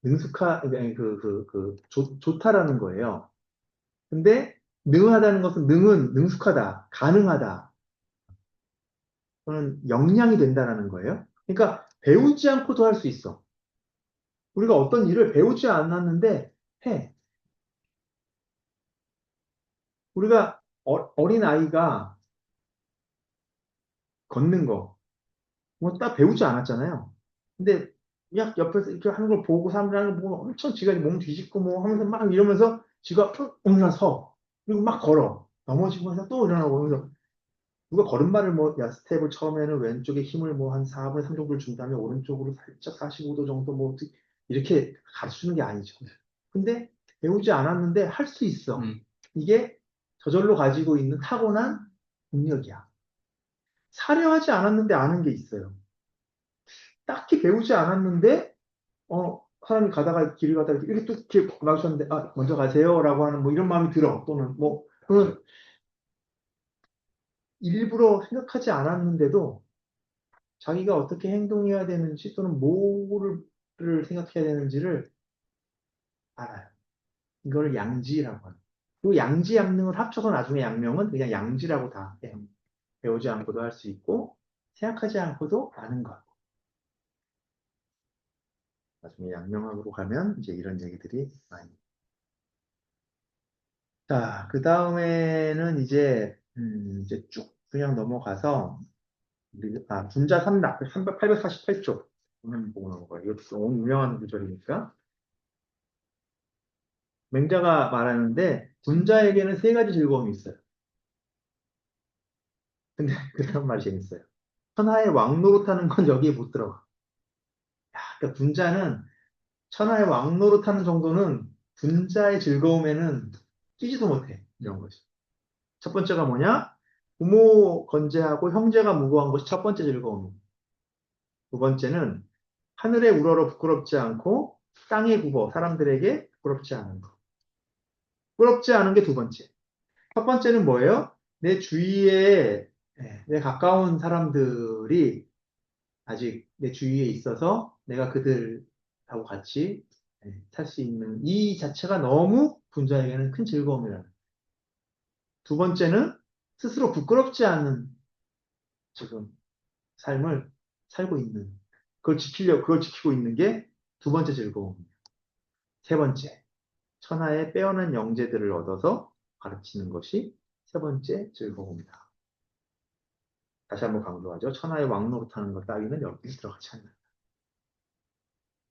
아니, 좋다라는 거예요. 근데 능하다는 것은 능숙하다, 가능하다, 또는 역량이 된다라는 거예요. 그러니까 배우지 않고도 할 수 있어. 우리가 어떤 일을 배우지 않았는데 해. 우리가 어린 아이가 걷는 거, 뭐 딱 배우지 않았잖아요. 근데 약 옆에서 이렇게 하는 걸 보고 사람들 하는 걸 보고 엄청 지가 몸 뒤집고 뭐 하면서 막 이러면서 지가 일어나서 그리고 막 걸어 넘어지고 해서 또 일어나고 그러면서 누가 걸음마를 야 스텝을 처음에는 왼쪽에 힘을 뭐 한 4분의 3 정도를 준 다음에 오른쪽으로 살짝 45도 정도 뭐 이렇게 가르치는 게 아니죠. 근데 배우지 않았는데 할 수 있어. 이게 저절로 가지고 있는 타고난 능력이야. 사려하지 않았는데 아는 게 있어요. 딱히 배우지 않았는데 사람이 길을 가다가 이렇게 또 이렇게 마주쳤는데, 먼저 가세요라고 하는 뭐 이런 마음이 들어. 또는 또는 일부러 생각하지 않았는데도 자기가 어떻게 행동해야 되는지 또는 뭐를 생각해야 되는지를 알아요. 이걸 양지라고 하는. 그 양지 양능을 합쳐서 나중에 양명은 그냥 양지라고 다 해요. 배우지 않고도 할 수 있고, 생각하지 않고도 아는 것. 나중에 양명학으로 가면 이제 이런 얘기들이 많이. 자, 그 다음에는 이제 쭉 그냥 넘어가서, 분자 삼락, 848쪽. 한번 보고 넘어가요. 이것도 너무 유명한 구절이니까. 맹자가 말하는데 군자에게는 세 가지 즐거움이 있어요. 근데 그런 말이 재밌어요. 천하의 왕노릇하는 건 여기에 못 들어가. 그러니까 군자는 천하의 왕노릇하는 정도는 군자의 즐거움에는 끼지도 못해. 이런 거지. 첫 번째가 뭐냐? 부모 건재하고 형제가 무고한 것이 첫 번째 즐거움이고, 두 번째는 하늘에 우러러 부끄럽지 않고 땅에 굽어 사람들에게 부끄럽지 않은 것. 부끄럽지 않은 게 두 번째. 첫 번째는 뭐예요? 내 주위에 내 가까운 사람들이 아직 내 주위에 있어서 내가 그들하고 같이 살 수 있는 이 자체가 너무 군자에게는 큰 즐거움이라는. 두 번째는 스스로 부끄럽지 않은 지금 삶을 살고 있는, 그걸 지키고 있는 게 두 번째 즐거움이에요. 세 번째, 천하의 빼어난 영재들을 얻어서 가르치는 것이 세 번째 즐거움이다. 다시 한번 강조하죠. 천하의 왕노릇하는 것 따위는 여기에 들어가지 않는다.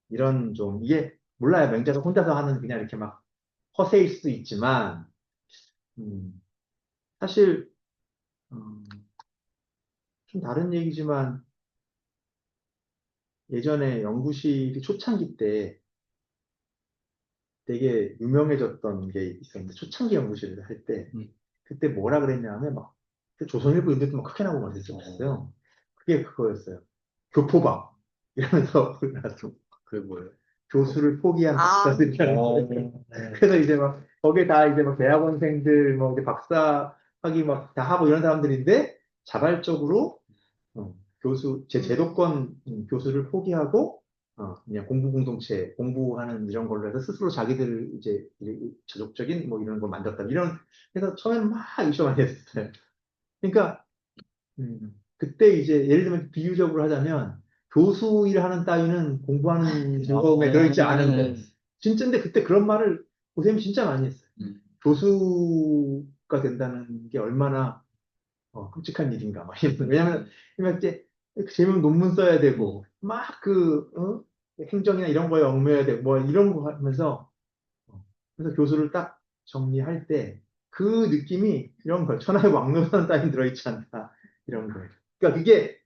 이런 좀, 이게 몰라요. 맹자가 혼자서 하는 그냥 이렇게 막 허세일 수도 있지만, 음, 사실, 음, 좀 다른 얘기지만, 예전에 연구실이 초창기 때 되게 유명해졌던 게 있었는데, 초창기 연구실을 할 때, 그때 뭐라 그랬냐면, 막, 그 조선일보 인터뷰도 막 크게 나오고 막 그랬었어요. 그게 그거였어요. 교포박. 이러면서 나왔어. 그게 뭐예요? 교수를 포기한 아, 박사들이라는 거예요. 그래서 이제 막, 거기에 다 이제 막 대학원생들, 뭐, 이제 박사 학위 막 다 하고 이런 사람들인데, 자발적으로 제도권 교수를 포기하고 그냥 공부 공동체 공부하는 이런 걸로 해서 스스로 자기들 이제 저족적인 뭐 이런 걸 만들었다 이런 해서 처음에는 막 이슈가 많이 됐어요. 그러니까 그때 이제 예를 들면 비유적으로 하자면 교수 일하는 따위는 공부하는 즐거움에 들어있지 않은 거. 진짜인데 그때 그런 말을 고쌤이 진짜 많이 했어요. 교수가 된다는 게 얼마나 끔찍한 일인가. 막 왜냐면 이제 제목 논문 써야 되고, 막 행정이나 이런 거에 얽매여야 되고, 뭐 이런 거 하면서, 그래서 교수를 딱 정리할 때, 그 느낌이 이런 거예요. 천하의 왕노선 따윈 들어있지 않다. 이런 거예요. 그러니까 그게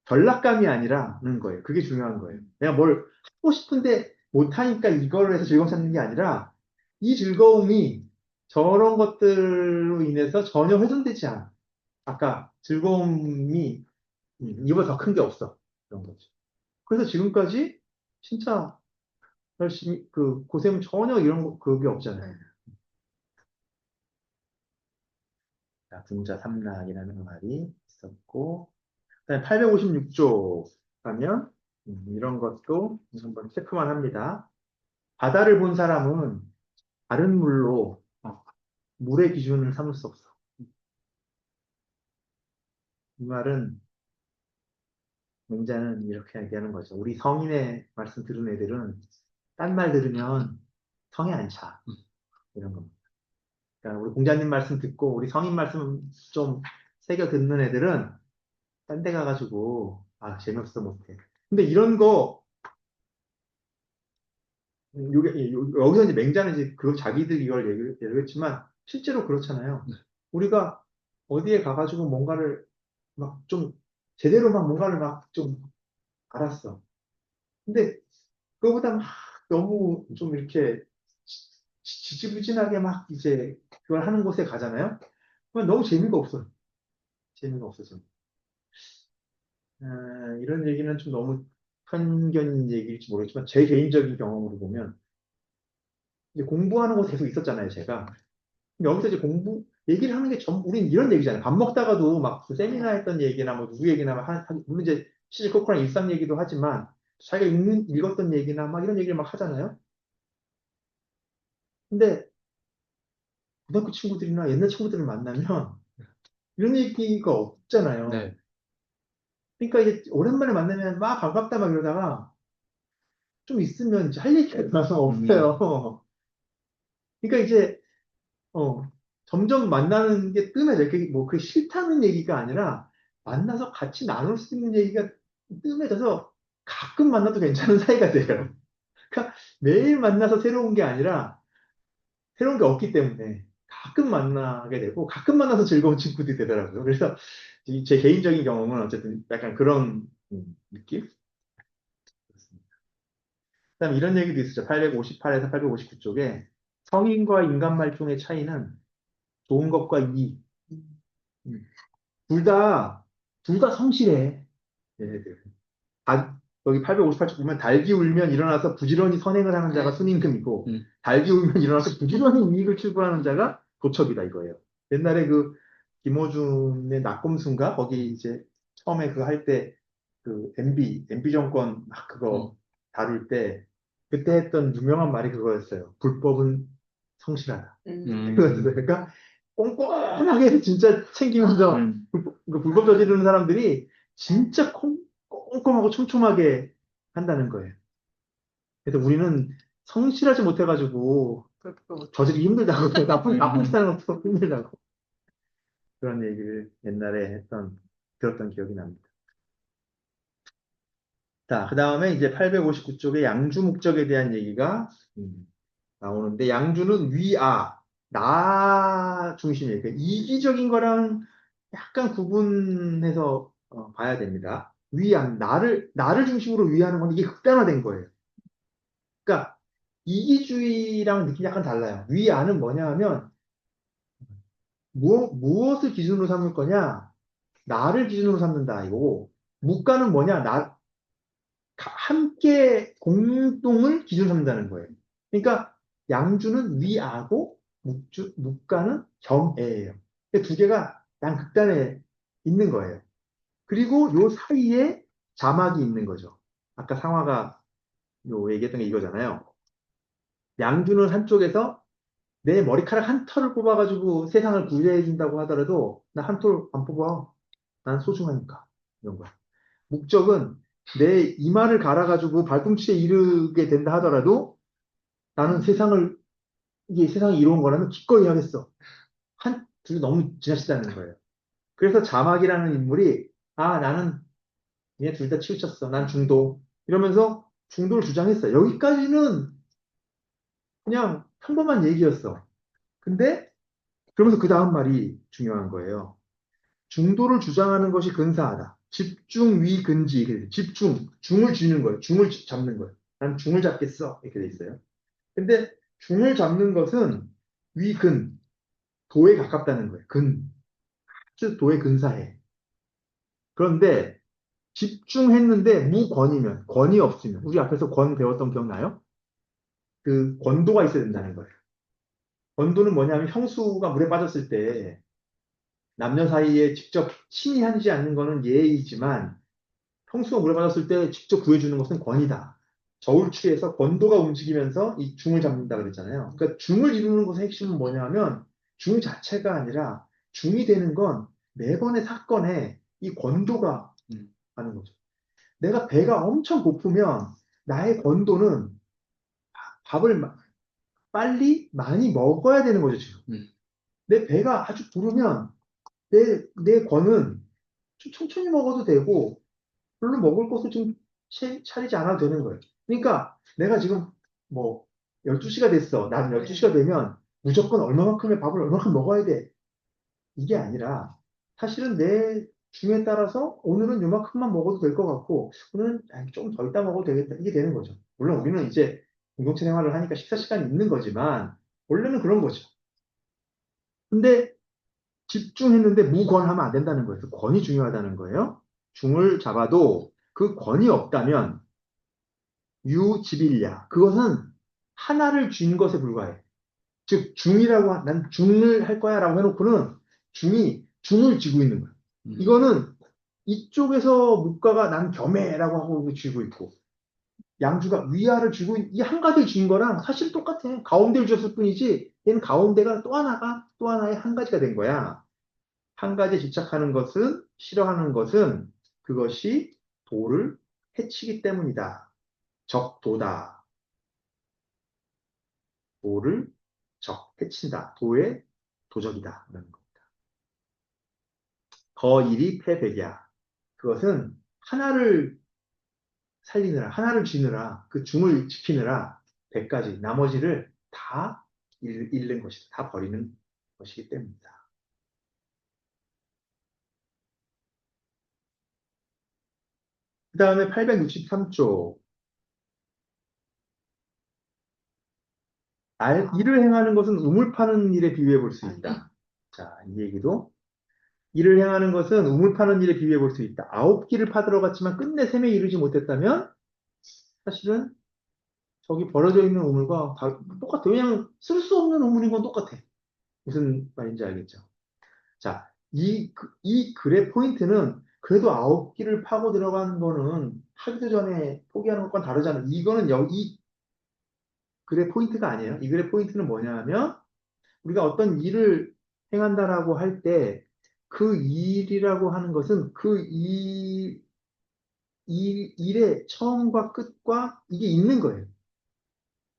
전락감이 아니라는 거예요. 그게 중요한 거예요. 내가 뭘 하고 싶은데 못하니까 이걸로 해서 즐거움 찾는 게 아니라, 이 즐거움이 저런 것들로 인해서 전혀 훼손되지 않아. 아까 즐거움이 이보다 더 큰 게 없어. 그런 거지. 그래서 지금까지 진짜 열심히 고생은 전혀 이런 그게 없잖아요. 자, 분자 삼락이라는 말이 있었고, 그다음에 856조 가면 이런 것도 한번 체크만 합니다. 바다를 본 사람은 다른 물로 물의 기준을 삼을 수 없어. 이 말은 맹자는 이렇게 얘기하는 거죠. 우리 성인의 말씀 들은 애들은 딴 말 들으면 성에 안 차. 이런 겁니다. 그러니까 우리 공자님 말씀 듣고 우리 성인 말씀 좀 새겨 듣는 애들은 딴 데 가가지고 재미없어 못해. 근데 이런 거 여기서 이제 맹자는 이제 그 자기들 이걸 얘기를 했지만 실제로 그렇잖아요. 우리가 어디에 가가지고 뭔가를 막 좀 제대로 막 뭔가를 막 좀 알았어. 근데 그거보다 막 너무 좀 이렇게 지지부진하게 막 이제 그걸 하는 곳에 가잖아요. 그건 너무 재미가 없어요. 재미가 없어져. 이런 얘기는 좀 너무 편견 얘기일지 모르겠지만 제 개인적인 경험으로 보면 이제 공부하는 곳에 계속 있었잖아요, 제가. 여기서 이제 얘기를 하는 게 우린 이런 얘기잖아요. 밥 먹다가도 막그 세미나 했던 얘기나 뭐 누구 얘기나 물론 이제 시시콜콜한 일상 얘기도 하지만 자기가 읽었던 얘기나 막 이런 얘기를 막 하잖아요. 근데 고등학교 친구들이나 옛날 친구들을 만나면 이런 얘기가 없잖아요. 네. 그러니까 이제 오랜만에 만나면 막 반갑다 막 이러다가 좀 있으면 이제 할 얘기가 없어요. 그러니까 이제 어, 점점 만나는 게 뜸해져요. 그게 뭐 그게 싫다는 얘기가 아니라 만나서 같이 나눌 수 있는 얘기가 뜸해져서 가끔 만나도 괜찮은 사이가 돼요. 그러니까 매일 만나서 새로운 게 아니라 새로운 게 없기 때문에 가끔 만나게 되고 가끔 만나서 즐거운 친구들이 되더라고요. 그래서 제 개인적인 경험은 어쨌든 약간 그런 느낌? 그다음에 이런 얘기도 있었죠. 858에서 859 쪽에 성인과 인간 말종의 차이는 좋은 것과 이익. 음, 음. 둘 다, 둘 다 성실해. 얘네들. 여기 858쪽 보면 달기 울면 일어나서 부지런히 선행을 하는 자가 네. 순임금이고 음, 달기 울면 일어나서 부지런히 이익을 추구하는 자가 도첩이다 이거예요. 옛날에 그 김어준의 낙검수인가 거기 이제 처음에 그 할 때 그 MB 정권 막 음, 그거 다룰 때 그때 했던 유명한 말이 그거였어요. 불법은 성실하다. 음, 그러니까 꼼꼼하게 진짜 챙기면서 음, 그 불법 저지르는 사람들이 진짜 꼼꼼하고 촘촘하게 한다는 거예요. 그래서 우리는 성실하지 못해가지고 그렇게 못. 저지르기 힘들다고 나쁜 짓 음, 하는 것도 힘들다고 그런 얘기를 옛날에 들었던 기억이 납니다. 자, 그 다음에 이제 859쪽에 양주 목적에 대한 얘기가 나오는데 양주는 위아, 나 중심이에요. 그러니까 이기적인 거랑 약간 구분해서 봐야 됩니다. 위안, 나를 중심으로 위하는 건 이게 극단화된 거예요. 그러니까 이기주의랑 느낌이 약간 달라요. 위안은 뭐냐 하면 무엇을 기준으로 삼을 거냐? 나를 기준으로 삼는다 이거고 묵가는 뭐냐? 함께 공동을 기준으로 삼는다는 거예요. 그러니까 양주는 위아고 묵가는 겸애예요. 두 개가 양극단에 있는 거예요. 그리고 요 사이에 자막이 있는 거죠. 아까 상화가 요 얘기했던 게 이거잖아요. 양주는 한쪽에서 내 머리카락 한 털을 뽑아가지고 세상을 구제해준다고 하더라도 나 한 털 안 뽑아. 난 소중하니까. 이런 거야. 목적은 내 이마를 갈아가지고 발꿈치에 이르게 된다 하더라도 나는 이게 세상이 이루은 거라면 기꺼이 하겠어. 둘이 너무 지나치다는 거예요. 그래서 자막이라는 인물이, 나는 얘 둘 다 치우쳤어. 난 중도. 이러면서 중도를 주장했어. 여기까지는 그냥 평범한 얘기였어. 근데, 그러면서 그 다음 말이 중요한 거예요. 중도를 주장하는 것이 근사하다. 집중, 위, 근지. 중을 쥐는 거예요. 중을 잡는 거예요. 난 중을 잡겠어. 이렇게 돼 있어요. 근데 중을 잡는 것은 위, 근, 도에 가깝다는 거예요. 즉 도에 근사해. 그런데 집중했는데 무권이면, 권이 없으면, 우리 앞에서 권 배웠던 기억나요? 그 권도가 있어야 된다는 거예요. 권도는 뭐냐면 형수가 물에 빠졌을 때 남녀 사이에 직접 침입하지 않는 거는 예의이지만 형수가 물에 빠졌을 때 직접 구해주는 것은 권이다. 저울추에서 권도가 움직이면서 이 중을 잡는다 그랬잖아요. 그러니까 중을 이루는 것의 핵심은 뭐냐면 중 자체가 아니라 중이 되는 건 매번의 사건에 이 권도가 하는 거죠. 내가 배가 엄청 고프면 나의 권도는 밥을 빨리 많이 먹어야 되는 거죠, 지금. 내 배가 아주 부르면 내 권은 좀 천천히 먹어도 되고 별로 먹을 것을 좀 차리지 않아도 되는 거예요. 그러니까 내가 지금 뭐 12시가 됐어. 나는 12시가 되면 무조건 얼마만큼의 밥을 얼마만큼 먹어야 돼. 이게 아니라 사실은 내 중에 따라서 오늘은 요만큼만 먹어도 될 것 같고 오늘은 좀 더 이따 먹어도 되겠다. 이게 되는 거죠. 물론 우리는 이제 공동체 생활을 하니까 식사 시간이 있는 거지만 원래는 그런 거죠. 근데 집중했는데 무권하면 안 된다는 거예요. 그 권이 중요하다는 거예요. 중을 잡아도 그 권이 없다면 유지빌랴. 그것은 하나를 쥔 것에 불과해. 즉, 난 중을 할 거야 라고 해놓고는 중을 쥐고 있는 거야. 이거는 이쪽에서 묵가가 난 겸해라고 하고 쥐고 있고, 양주가 위아를 쥐고 이 한 가지를 쥔 거랑 사실 똑같아. 가운데를 쥐었을 뿐이지, 얘는 가운데가 또 하나의 한 가지가 된 거야. 한 가지에 집착하는 것은, 싫어하는 것은 그것이 도를 해치기 때문이다. 적도다. 도를 해친다. 도의 도적이다. 라는 거. 거일이 패백이야. 그것은 하나를 하나를 쥐느라, 그 중을 지키느라 100가지, 나머지를 다 잃는 것이다. 다 버리는 것이기 때문이다. 그 다음에 863조. 일을 행하는 것은 우물 파는 일에 비유해 볼 수 있다. 자, 이 얘기도 일을 행하는 것은 우물 파는 일에 비유해 볼 수 있다. 9끼를 파들어 갔지만 끝내 샘에 이르지 못했다면 사실은 저기 버려져 있는 우물과 똑같아. 그냥 쓸 수 없는 우물인 건 똑같아. 무슨 말인지 알겠죠? 자, 이 글의 포인트는 그래도 9끼를 파고 들어가는 거는 하기도 전에 포기하는 것과는 다르잖아. 이거는 여기 글의 포인트가 아니에요. 이 글의 포인트는 뭐냐 하면 우리가 어떤 일을 행한다라고 할 때 그 일이라고 하는 것은 이 일의 처음과 끝과 이게 있는 거예요.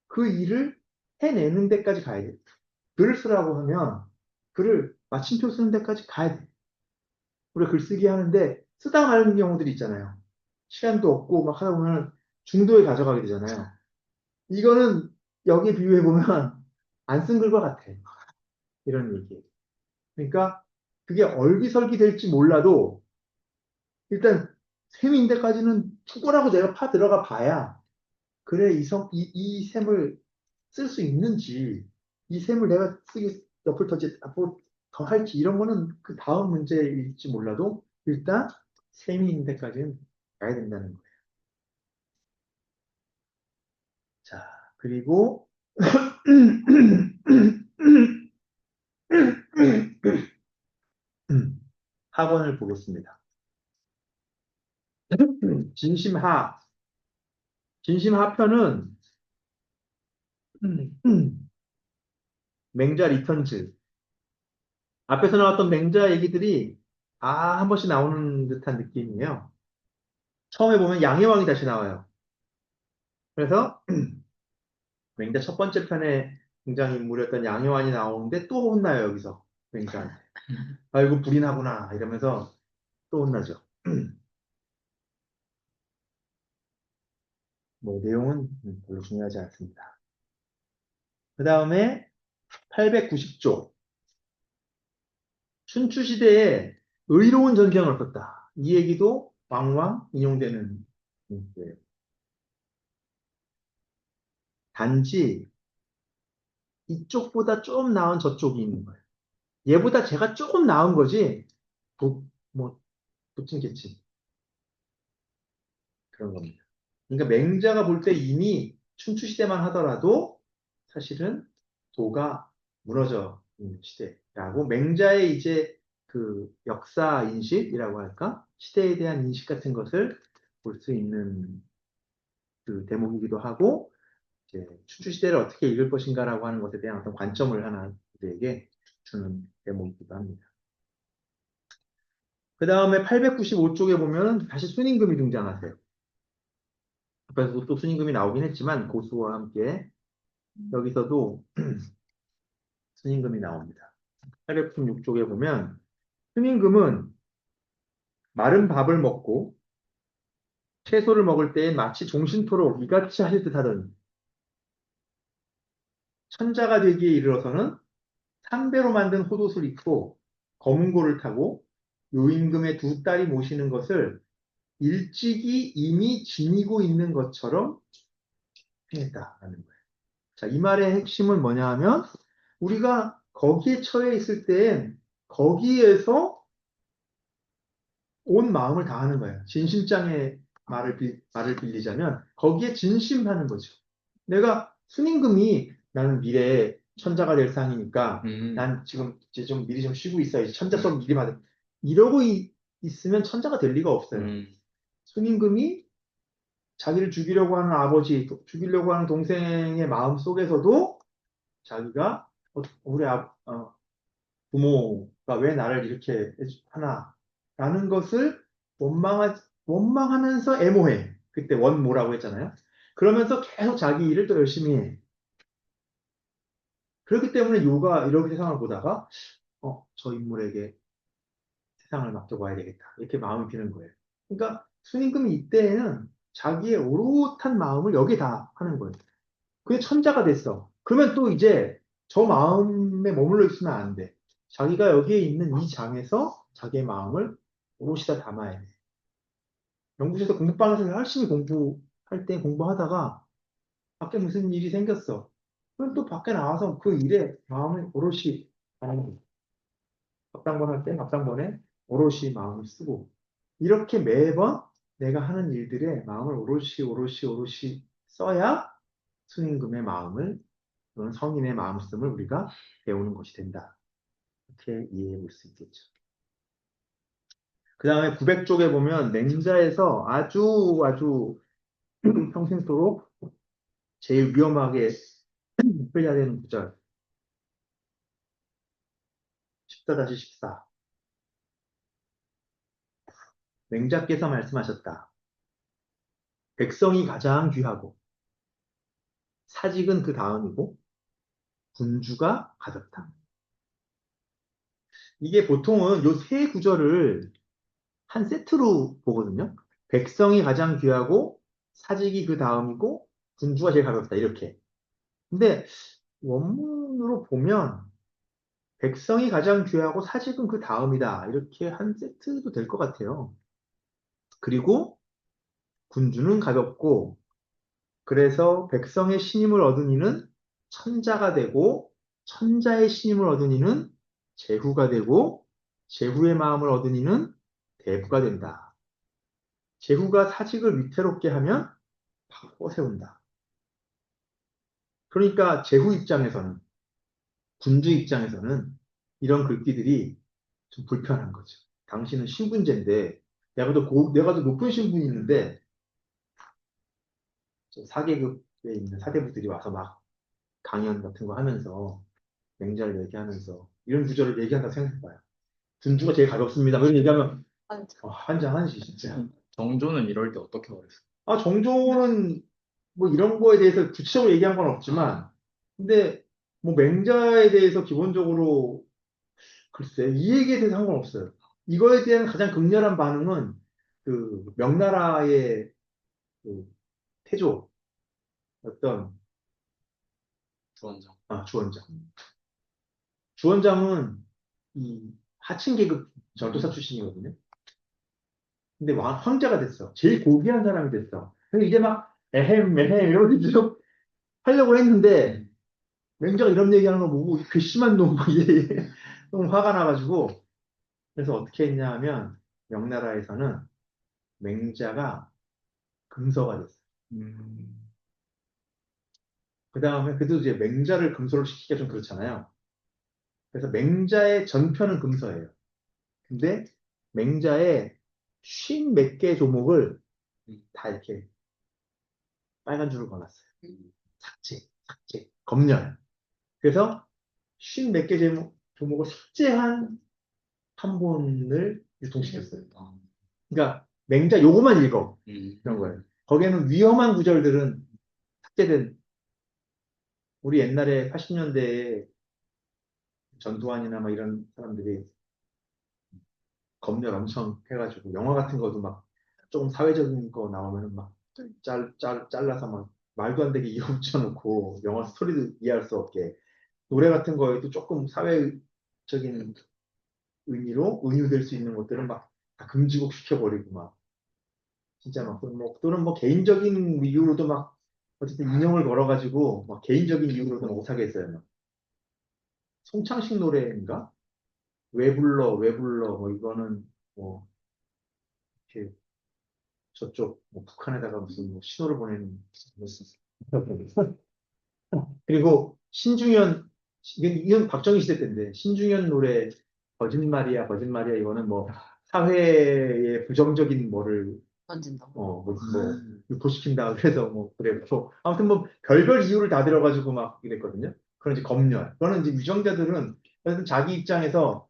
그 일을 해내는 데까지 가야 돼. 글을 쓰라고 하면 글을 마침표 쓰는 데까지 가야 돼. 우리가 글쓰기 하는데 쓰다 말는 경우들이 있잖아요. 시간도 없고 막 하다 보면 중도에 가져가게 되잖아요. 이거는 여기에 비유해 보면 안 쓴 글과 같아. 이런 얘기. 그러니까 그게 얼기설기 될지 몰라도 일단 셈인데까지는 죽어라고 내가 파 들어가 봐야 그래 이 셈을 쓸 수 있는지 이 셈을 내가 쓰기 옆을 터지 앞으로 더 할지 이런 거는 그 다음 문제일지 몰라도 일단 셈이 있는 데까지는 가야 된다는 거예요. 자, 그리고 학원을 보겠습니다. 진심하. 진심하편은 맹자 리턴즈. 앞에서 나왔던 맹자 얘기들이 한 번씩 나오는 듯한 느낌이에요. 처음에 보면 양해왕이 다시 나와요. 그래서 맹자 첫 번째 편에 등장인물이었던 양해왕이 나오는데 또 혼나요, 여기서. 맹자한테. 아이고, 불인하구나. 이러면서 또 혼나죠. 뭐, 내용은 별로 중요하지 않습니다. 그 다음에 890조. 춘추시대에 의로운 전쟁을 떴다. 이 얘기도 왕왕 인용되는 거예요. 단지 이쪽보다 좀 나은 저쪽이 있는 거예요. 얘보다 제가 조금 나은 거지, 뭐, 도찐개찐. 그런 겁니다. 그러니까 맹자가 볼 때 이미 춘추시대만 하더라도 사실은 도가 무너져 있는 시대라고 맹자의 이제 그 역사 인식이라고 할까? 시대에 대한 인식 같은 것을 볼 수 있는 그 대목이기도 하고 이제 춘추시대를 어떻게 읽을 것인가라고 하는 것에 대한 어떤 관점을 하나 우리에게 주는 대목이기도 합니다. 그 다음에 895쪽에 보면 다시 순임금이 등장하세요. 앞에서도 또 순임금이 나오긴 했지만 고수와 함께 여기서도 순임금이 나옵니다. 896쪽에 보면 순임금은 마른 밥을 먹고 채소를 먹을 때엔 마치 종신토록 이같이 하실 듯 하더니 천자가 되기에 이르러서는 상배로 만든 홑옷을 입고 검은 고를 타고 요임금의 두 딸이 모시는 것을 일찍이 이미 지니고 있는 것처럼 행했다라는 거예요. 자, 이 말의 핵심은 뭐냐 하면 우리가 거기에 처해 있을 때엔 거기에서 온 마음을 다하는 거예요. 진심장의 말을 빌리자면 거기에 진심하는 거죠. 내가 순임금이 나는 미래에 천자가 될 상이니까 난 지금 이제 좀 미리 좀 쉬고 있어야지. 천자 수업 미리 받아. 이러고 있으면 천자가 될 리가 없어요. 순임금이 자기를 죽이려고 하는 아버지, 죽이려고 하는 동생의 마음 속에서도 자기가 우리 부모가 왜 나를 이렇게 하나라는 것을 원망하면서 애모해. 그때 원모라고 했잖아요. 그러면서 계속 자기 일을 또 열심히 해. 그렇기 때문에 요가 이런 세상을 보다가 저 인물에게 세상을 맡겨봐야 되겠다. 이렇게 마음이 드는 거예요. 그러니까 순임금이 이때에는 자기의 오롯한 마음을 여기에 다 하는 거예요. 그게 천자가 됐어. 그러면 또 이제 저 마음에 머물러 있으면 안 돼. 자기가 여기에 있는 이 장에서 자기의 마음을 오롯이 다 담아야 돼. 연구실에서 공부방에서 열심히 공부할 때 공부하다가 밖에 무슨 일이 생겼어. 그럼 또 밖에 나와서 그 일에 마음을 오롯이 담는 거야. 앞당번 할 때 앞당번에 오롯이 마음을 쓰고 이렇게 매번 내가 하는 일들에 마음을 오롯이 써야 순임금의 마음을 또는 성인의 마음씀을 우리가 배우는 것이 된다. 이렇게 이해해 볼 수 있겠죠. 그 다음에 900쪽에 보면 맹자에서 아주 평생토록 제일 위험하게 풀려야 되는 구절 14-14 맹자께서 말씀하셨다. 백성이 가장 귀하고 사직은 그 다음이고 군주가 가볍다. 이게 보통은 요 세 구절을 한 세트로 보거든요. 백성이 가장 귀하고 사직이 그 다음이고 군주가 제일 가볍다. 이렇게. 근데 원문으로 보면 백성이 가장 귀하고 사직은 그 다음이다. 이렇게 한 세트도 될 것 같아요. 그리고 군주는 가볍고 그래서 백성의 신임을 얻은 이는 천자가 되고 천자의 신임을 얻은 이는 제후가 되고 제후의 마음을 얻은 이는 대부가 된다. 제후가 사직을 위태롭게 하면 바꿔 세운다. 그러니까 제후 입장에서는 군주 입장에서는 이런 글귀들이 좀 불편한 거죠. 당신은 신분제인데 내가 더 높은 신분이 있는데 저 사계급에 있는 사대부들이 와서 막 강연 같은 거 하면서 맹자를 얘기하면서 이런 구절을 얘기한다고 생각해봐요. 군주가 제일 가볍습니다. 이런 얘기하면 아, 한장한시 진짜. 정조는 이럴 때 어떻게 말했어요? 정조는 뭐 이런 거에 대해서 구체적으로 얘기한 건 없지만 근데 뭐 맹자에 대해서 기본적으로 글쎄 이 얘기에 대해서 상관없어요. 이거에 대한 가장 극렬한 반응은 그 명나라의 그 태조 어떤 주원장. 주원장. 주원장은 이 하층 계급 전도사 출신이거든요. 근데 황제가 됐어. 제일 고귀한 사람이 됐어. 근데 이제 막 에헴 이러면서 계속 하려고 했는데 맹자가 이런 얘기하는 거 보고 괘씸한 놈 이게 너무 화가 나가지고 그래서 어떻게 했냐 하면 명나라에서는 맹자가 금서가 됐어. 그 다음에 그래도 이제 맹자를 금서로 시키기가 좀 그렇잖아요. 그래서 맹자의 전편은 금서예요. 근데 맹자의 쉰 몇 개 조목을 다 이렇게 빨간 줄을 걸었어요. 삭제, 검열. 그래서 쉰 몇 개 조목을 삭제한 판본을 유통시켰어요. 그러니까 맹자 요거만 읽어. 이런 거예요. 거기에는 위험한 구절들은 삭제된 우리 옛날에 80년대에 전두환이나 뭐 이런 사람들이 검열 엄청 해가지고 영화 같은 것도 막 조금 사회적인 거 나오면은 막 잘라서 막 말도 안 되게 이어 붙여놓고 영화 스토리도 이해할 수 없게 노래 같은 거에도 조금 사회적인 의미로 은유될 수 있는 것들은 막 다 금지곡 시켜버리고 막 진짜 막 또는 뭐 개인적인 이유로도 막 어쨌든 인형을 걸어가지고 막 개인적인 이유로도 못하게 했어요. 막. 송창식 노래인가? 왜 불러 뭐 이거는 뭐 이렇게 저쪽 뭐 북한에다가 무슨 뭐 신호를 보내는 무슨 그리고 신중현 이건 박정희 시대 때인데 신중현 노래 거짓말이야 이거는 뭐 사회의 부정적인 뭐를 던진다고. 뭐 유포시킨다 그래서 뭐 그래 아무튼 뭐 별별 이유를 다 들어가지고 막 이랬거든요. 그런 이제 검열 그거는 이제 유정자들은 어쨌든 자기 입장에서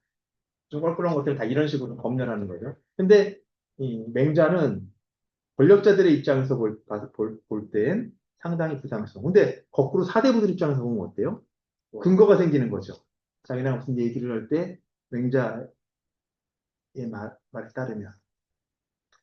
좀 껄끄러운 것들을 다 이런 식으로 검열하는 거죠. 근데 이 맹자는 권력자들의 입장에서 볼 땐 상당히 부담스러워. 근데 거꾸로 사대부들 입장에서 보면 어때요? 근거가 생기는 거죠. 자기랑 무슨 얘기를 할 때 맹자의 말에 따르면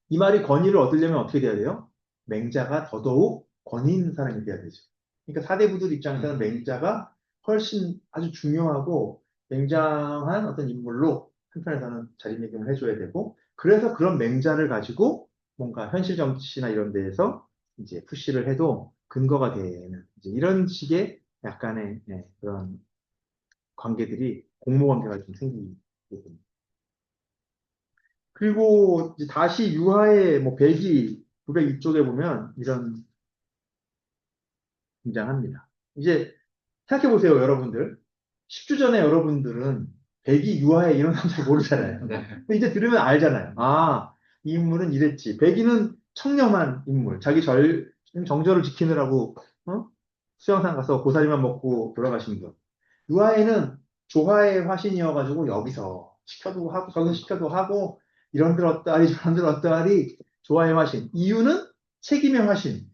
이 말이 권위를 얻으려면 어떻게 돼야 돼요? 맹자가 더더욱 권위 있는 사람이 돼야 되죠. 그러니까 사대부들 입장에서는 맹자가 훨씬 아주 중요하고 굉장한 어떤 인물로 한편에서는 자리매김을 해줘야 되고, 그래서 그런 맹자를 가지고 뭔가 현실 정치나 이런 데에서 이제 푸시를 해도 근거가 되는 이제 이런 식의 약간의 그런 관계들이 공모 관계가 좀 생기게 됩니다. 그리고 이제 다시 유화의 뭐 백이 902쪽에 보면 이런 등장합니다. 이제 생각해 보세요, 여러분들. 10주 전에 여러분들은 백이 유화에 이런 사람 잘 모르잖아요. 네. 근데 이제 들으면 알잖아요. 아, 이 인물은 이랬지. 백이는 청렴한 인물. 자기 정절을 지키느라고 수영장 가서 고사리만 먹고 돌아가신 분. 유아에는 조화의 화신이어가지고 여기서 시켜도 하고 저기서 시켜도 하고 이런들 어떠하리 저런들 어떠하리 조화의 화신. 이유는 책임의 화신.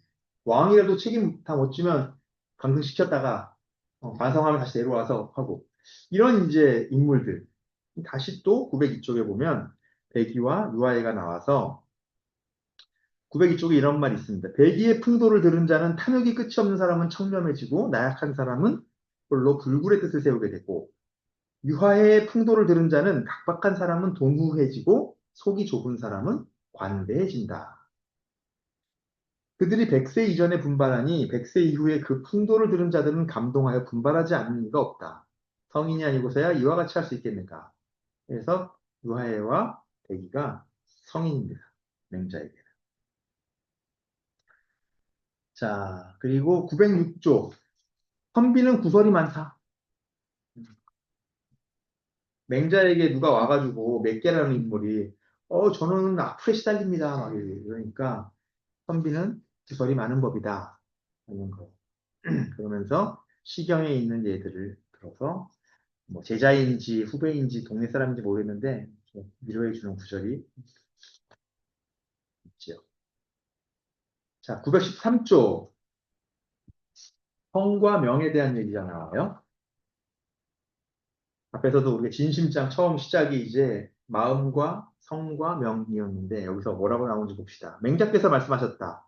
왕이라도 책임 다 못 지면 강등시켰다가 반성하면 다시 내려와서 하고 이런 이제 인물들. 다시 또 902쪽에 보면 백이와 유아애가 나와서 902쪽에 이런 말이 있습니다. 백이의 풍도를 들은 자는 탐욕이 끝이 없는 사람은 청렴해지고 나약한 사람은 홀로 불굴의 뜻을 세우게 되고 유화의 풍도를 들은 자는 각박한 사람은 동후해지고 속이 좁은 사람은 관대해진다. 그들이 100세 이전에 분발하니 100세 이후에 그 풍도를 들은 자들은 감동하여 분발하지 않는 이가 없다. 성인이 아니고서야 이와 같이 할 수 있겠는가. 그래서 유하애와 백이가 성인입니다. 맹자에게. 자, 그리고 906조. 선비는 구설이 많다. 맹자에게 누가 와가지고 맹자라는 인물이 저는 악플에 시달립니다. 막 이러니까 선비는 구설이 많은 법이다. 하는 거. 그러면서 시경에 있는 예들을 들어서 뭐 제자인지 후배인지 동네 사람인지 모르겠는데 위로해 주는 구절이 있죠. 자, 913조. 성과 명에 대한 얘기가 나와요. 앞에서도 우리가 진심장 처음 시작이 이제 마음과 성과 명이었는데 여기서 뭐라고 나오는지 봅시다. 맹자께서 말씀하셨다.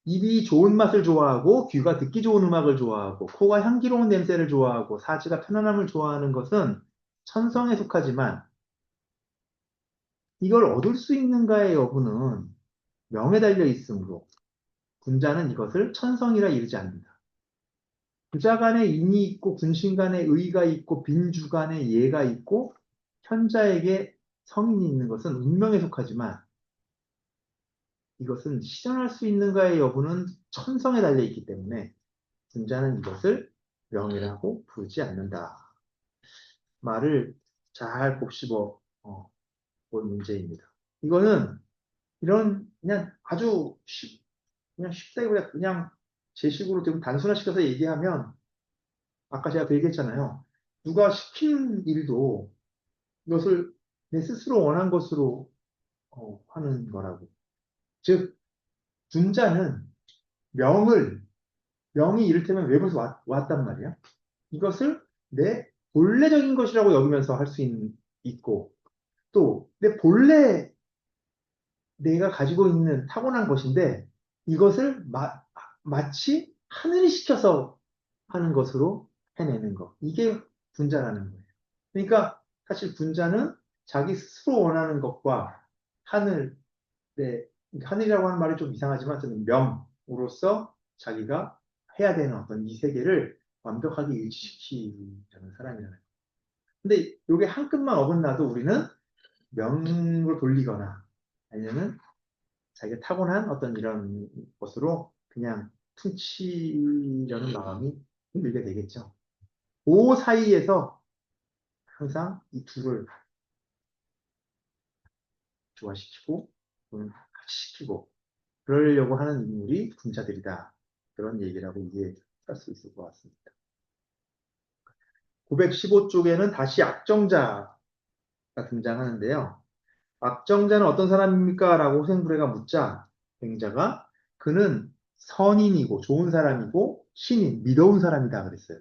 입이 좋은 맛을 좋아하고 귀가 듣기 좋은 음악을 좋아하고 코가 향기로운 냄새를 좋아하고 사지가 편안함을 좋아하는 것은 천성에 속하지만 이걸 얻을 수 있는가의 여부는 명에 달려 있으므로 군자는 이것을 천성이라 이르지 않는다. 부자 간에 인이 있고 군신 간에 의가 있고 빈주 간에 예가 있고 현자에게 성인이 있는 것은 운명에 속하지만 이것은 실현할 수 있는가의 여부는 천성에 달려 있기 때문에 군자는 이것을 명이라고 부르지 않는다. 말을 잘 곱씹어 본 문제입니다. 이거는 이런 그냥 아주 그냥 쉽다기보다 그냥 제 식으로 좀 단순화시켜서 얘기하면 아까 제가 그 얘기했잖아요. 누가 시킨 일도 이것을 내 스스로 원한 것으로 하는 거라고. 즉, 분자는 명을, 명이 이를테면 외부에서 왔단 말이야. 이것을 내 본래적인 것이라고 여기면서 할 수 있고, 또 내 본래 내가 가지고 있는 타고난 것인데, 이것을 마치 하늘이 시켜서 하는 것으로 해내는 것. 이게 분자라는 거예요. 그러니까 사실 분자는 자기 스스로 원하는 것과 하늘, 하늘이라고 하는 말이 좀 이상하지만 저는 명으로서 자기가 해야 되는 어떤 이 세계를 완벽하게 일치시키려는 사람이라는 거예요. 근데 이게 한 끗만 어긋나도 우리는 명으로 돌리거나 아니면 자기가 타고난 어떤 이런 것으로 그냥 퉁치려는 마음이 들게 되겠죠. 그 사이에서 항상 이 둘을 조화시키고 같이 시키고 그러려고 하는 인물이 군자들이다. 그런 얘기라고 이해할 수 있을 것 같습니다. 915쪽에는 다시 악정자가 등장하는데요. 악정자는 어떤 사람입니까? 라고 호생부래가 묻자 맹자가 그는 선인이고 좋은 사람이고 신인, 믿어온 사람이다 그랬어요.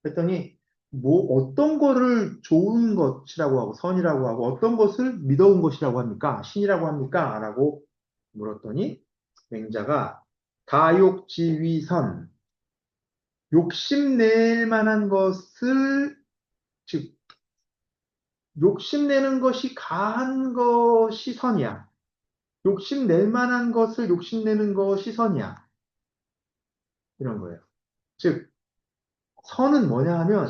그랬더니 뭐 어떤 거를 좋은 것이라고 하고 선이라고 하고 어떤 것을 믿어온 것이라고 합니까? 신이라고 합니까? 라고 물었더니 맹자가 다욕지위선 욕심낼 만한 것을, 즉, 욕심내는 것이 가한 것이 선이야. 욕심낼 만한 것을 욕심내는 것이 선이야. 이런 거예요. 즉, 선은 뭐냐 하면,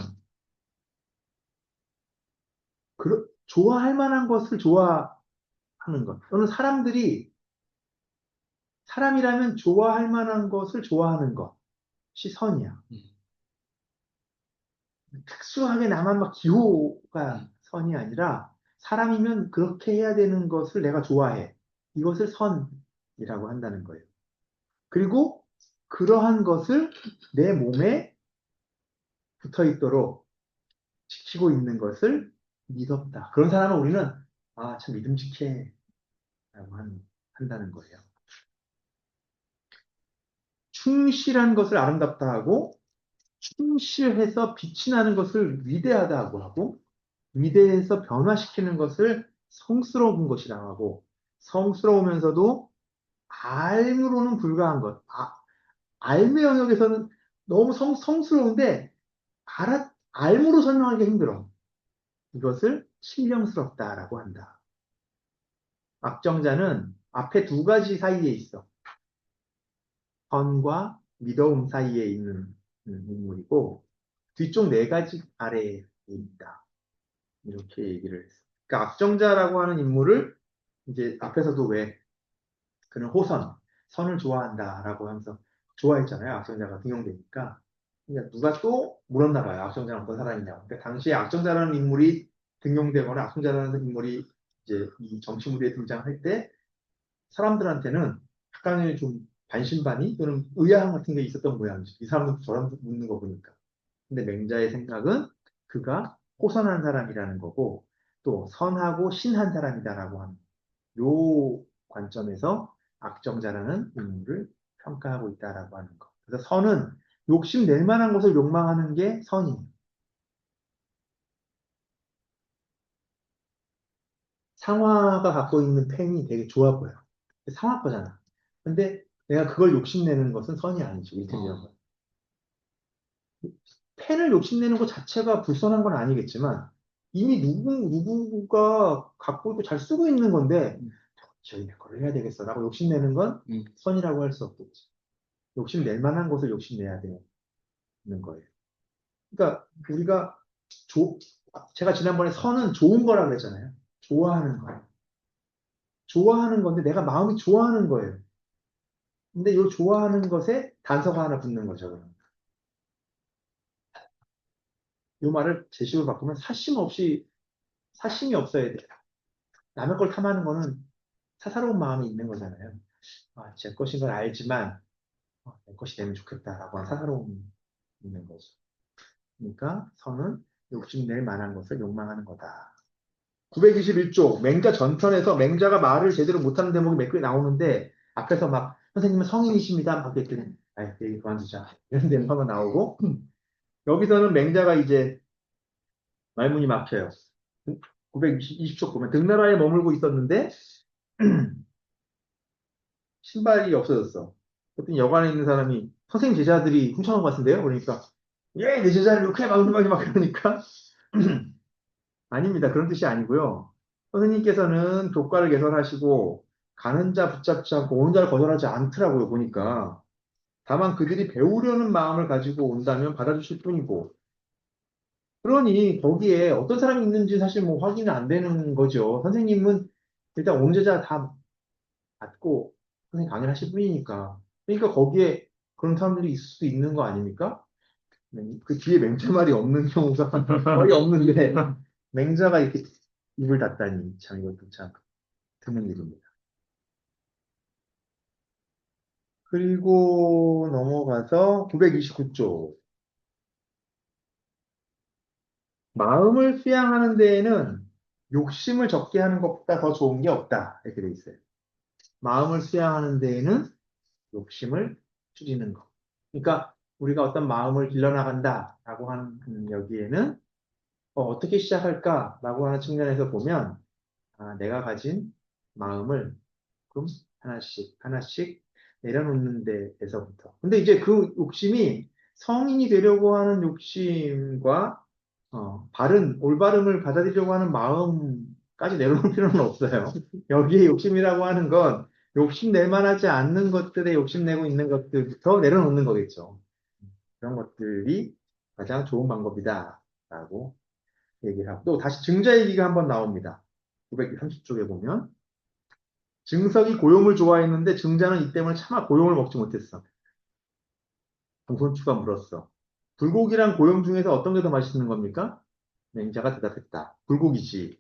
좋아할 만한 것을 좋아하는 것. 또는 사람이라면 좋아할 만한 것을 좋아하는 것이 선이야. 특수하게 나만 막 기호가 선이 아니라, 사람이면 그렇게 해야 되는 것을 내가 좋아해. 이것을 선이라고 한다는 거예요. 그리고 그러한 것을 내 몸에 붙어 있도록 지키고 있는 것을 믿었다. 그런 사람은 우리는, 아, 참 믿음직해. 라고 한다는 거예요. 충실한 것을 아름답다 하고, 충실해서 빛이 나는 것을 위대하다고 하고, 위대해서 변화시키는 것을 성스러운 것이라고 하고, 성스러우면서도 알므로는 불과한 것. 알의 영역에서는 너무 성스러운데, 알므로 설명하기가 힘들어. 이것을 신령스럽다라고 한다. 악정자는 앞에 두 가지 사이에 있어. 선과 미더움 사이에 있는 인물이고, 뒤쪽 네 가지 아래에 있다. 이렇게 얘기를 했어. 그러니까 악정자라고 하는 인물을 이제 앞에서도 왜 그는 선을 좋아한다라고 하면서 좋아했잖아요. 악정자가 등용되니까. 그러니까 누가 또 물었나 봐요. 악정자는 어떤 사람이냐고. 그러니까 당시에 악정자라는 인물이 등용되거나 악정자라는 인물이 이제 이 정치 무대에 등장할 때 사람들한테는 약간의 좀 반신반의 또는 의아함 같은 게 있었던 모양이죠. 이 사람도 저런 묻는 거 보니까. 근데 맹자의 생각은 그가 호선한 사람이라는 거고 또 선하고 신한 사람이다라고 하는 요 관점에서 악정자라는 인물을 평가하고 있다라고 하는 거. 그래서 선은 욕심 낼 만한 것을 욕망하는 게 선이에요. 상화가 갖고 있는 펜이 되게 좋아 보여. 상화 거잖아. 근데 내가 그걸 욕심내는 것은 선이 아니죠. 이를테면 펜을 욕심내는 것 자체가 불선한 건 아니겠지만 이미 누구가 갖고 있고 잘 쓰고 있는 건데 저희 내 거를 해야 되겠어 라고 욕심내는 건 선이라고 할 수 없겠지. 욕심낼 만한 것을 욕심내야 되는 거예요. 그러니까 우리가 제가 지난번에 선은 좋은 거라고 그랬잖아요. 좋아하는 거. 좋아하는 건데 내가 마음이 좋아하는 거예요. 근데 이 좋아하는 것에 단서가 하나 붙는 거죠. 그러면. 이 말을 제식으로 바꾸면 사심이 없어야 돼요. 남의 걸 탐하는 거는 사사로운 마음이 있는 거잖아요. 아, 제 것인 걸 알지만 내 것이 되면 좋겠다라고 하는 사사로움이 있는 거죠. 그러니까 선은 욕심낼 만한 것을 욕망하는 거다. 921쪽 맹자 전편에서 맹자가 말을 제대로 못하는 대목이 몇 개 나오는데 앞에서 막 선생님은 성인이십니다 막 그랬더니 아이 얘기 그만두자 이런 대목가 나오고 여기서는 맹자가 이제 말문이 막혀요. 920쪽 보면 등나라에 머물고 있었는데 신발이 없어졌어. 그랬더니 여관에 있는 사람이 선생님 제자들이 훔쳐간 것 같은데요? 그러니까 예, 내 제자를 욕해 막 그러니까 아닙니다. 그런 뜻이 아니고요. 선생님께서는 교과를 개설하시고 가는 자 붙잡지 않고 오는 자를 거절하지 않더라고요. 보니까. 다만 그들이 배우려는 마음을 가지고 온다면 받아주실 뿐이고 그러니 거기에 어떤 사람이 있는지 사실 뭐 확인은 안 되는 거죠. 선생님은 일단 온 제자 다 받고 선생님 강의를 하실 뿐이니까. 그러니까 거기에 그런 사람들이 있을 수도 있는 거 아닙니까? 그 뒤에 맹자말이 없는 경우가 거의 없는데 맹자가 이렇게 입을 닫다니 참 이것도 참 드문 일입니다. 그리고 넘어가서 929쪽 마음을 수양하는 데에는 욕심을 적게 하는 것보다 더 좋은 게 없다 이렇게 돼 있어요. 마음을 수양하는 데에는 욕심을 줄이는 것. 그러니까 우리가 어떤 마음을 길러나간다라고 하는 여기에는 어떻게 시작할까라고 하는 측면에서 보면 내가 가진 마음을 조금 하나씩 하나씩 내려놓는 데에서부터. 근데 이제 그 욕심이 성인이 되려고 하는 욕심과 올바름을 받아들이려고 하는 마음까지 내려놓을 필요는 없어요. 여기에 욕심이라고 하는 건 욕심낼 만하지 않는 것들에 욕심내고 있는 것들부터 내려놓는 거겠죠. 그런 것들이 가장 좋은 방법이다라고 얘기를 하고 또 다시 증자얘기가 한번 나옵니다. 930쪽에 보면 증석이 고용을 좋아했는데 증자는 이 때문에 차마 고용을 먹지 못했어. 동선추가 물었어. 불고기랑 고용 중에서 어떤 게 더 맛있는 겁니까? 맹자가 대답했다. 불고기지.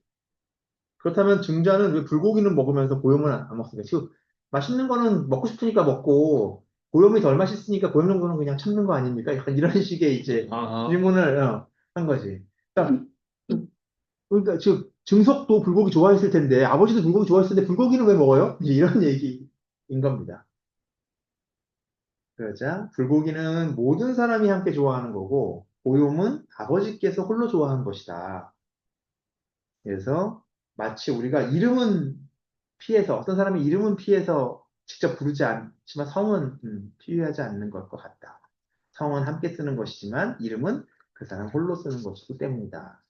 그렇다면 증자는 왜 불고기는 먹으면서 고용을 안 먹습니까? 지금 맛있는 거는 먹고 싶으니까 먹고 고용이 덜 맛있으니까 고용 정도는 그냥 참는 거 아닙니까? 약간 이런 식의 이제 아하. 질문을 한 거지. 그러니까 즉 증석도 불고기 좋아했을 텐데 아버지도 불고기 좋아했을 텐데 불고기는 왜 먹어요? 이제 이런 얘기인 겁니다. 그러자 불고기는 모든 사람이 함께 좋아하는 거고 고용은 아버지께서 홀로 좋아하는 것이다. 그래서 마치 우리가 이름은 피해서 어떤 사람의 이름은 피해서 직접 부르지 않지만 성은 피하지 않는 것 같다. 성은 함께 쓰는 것이지만 이름은 그 사람 홀로 쓰는 것이기 때문이다.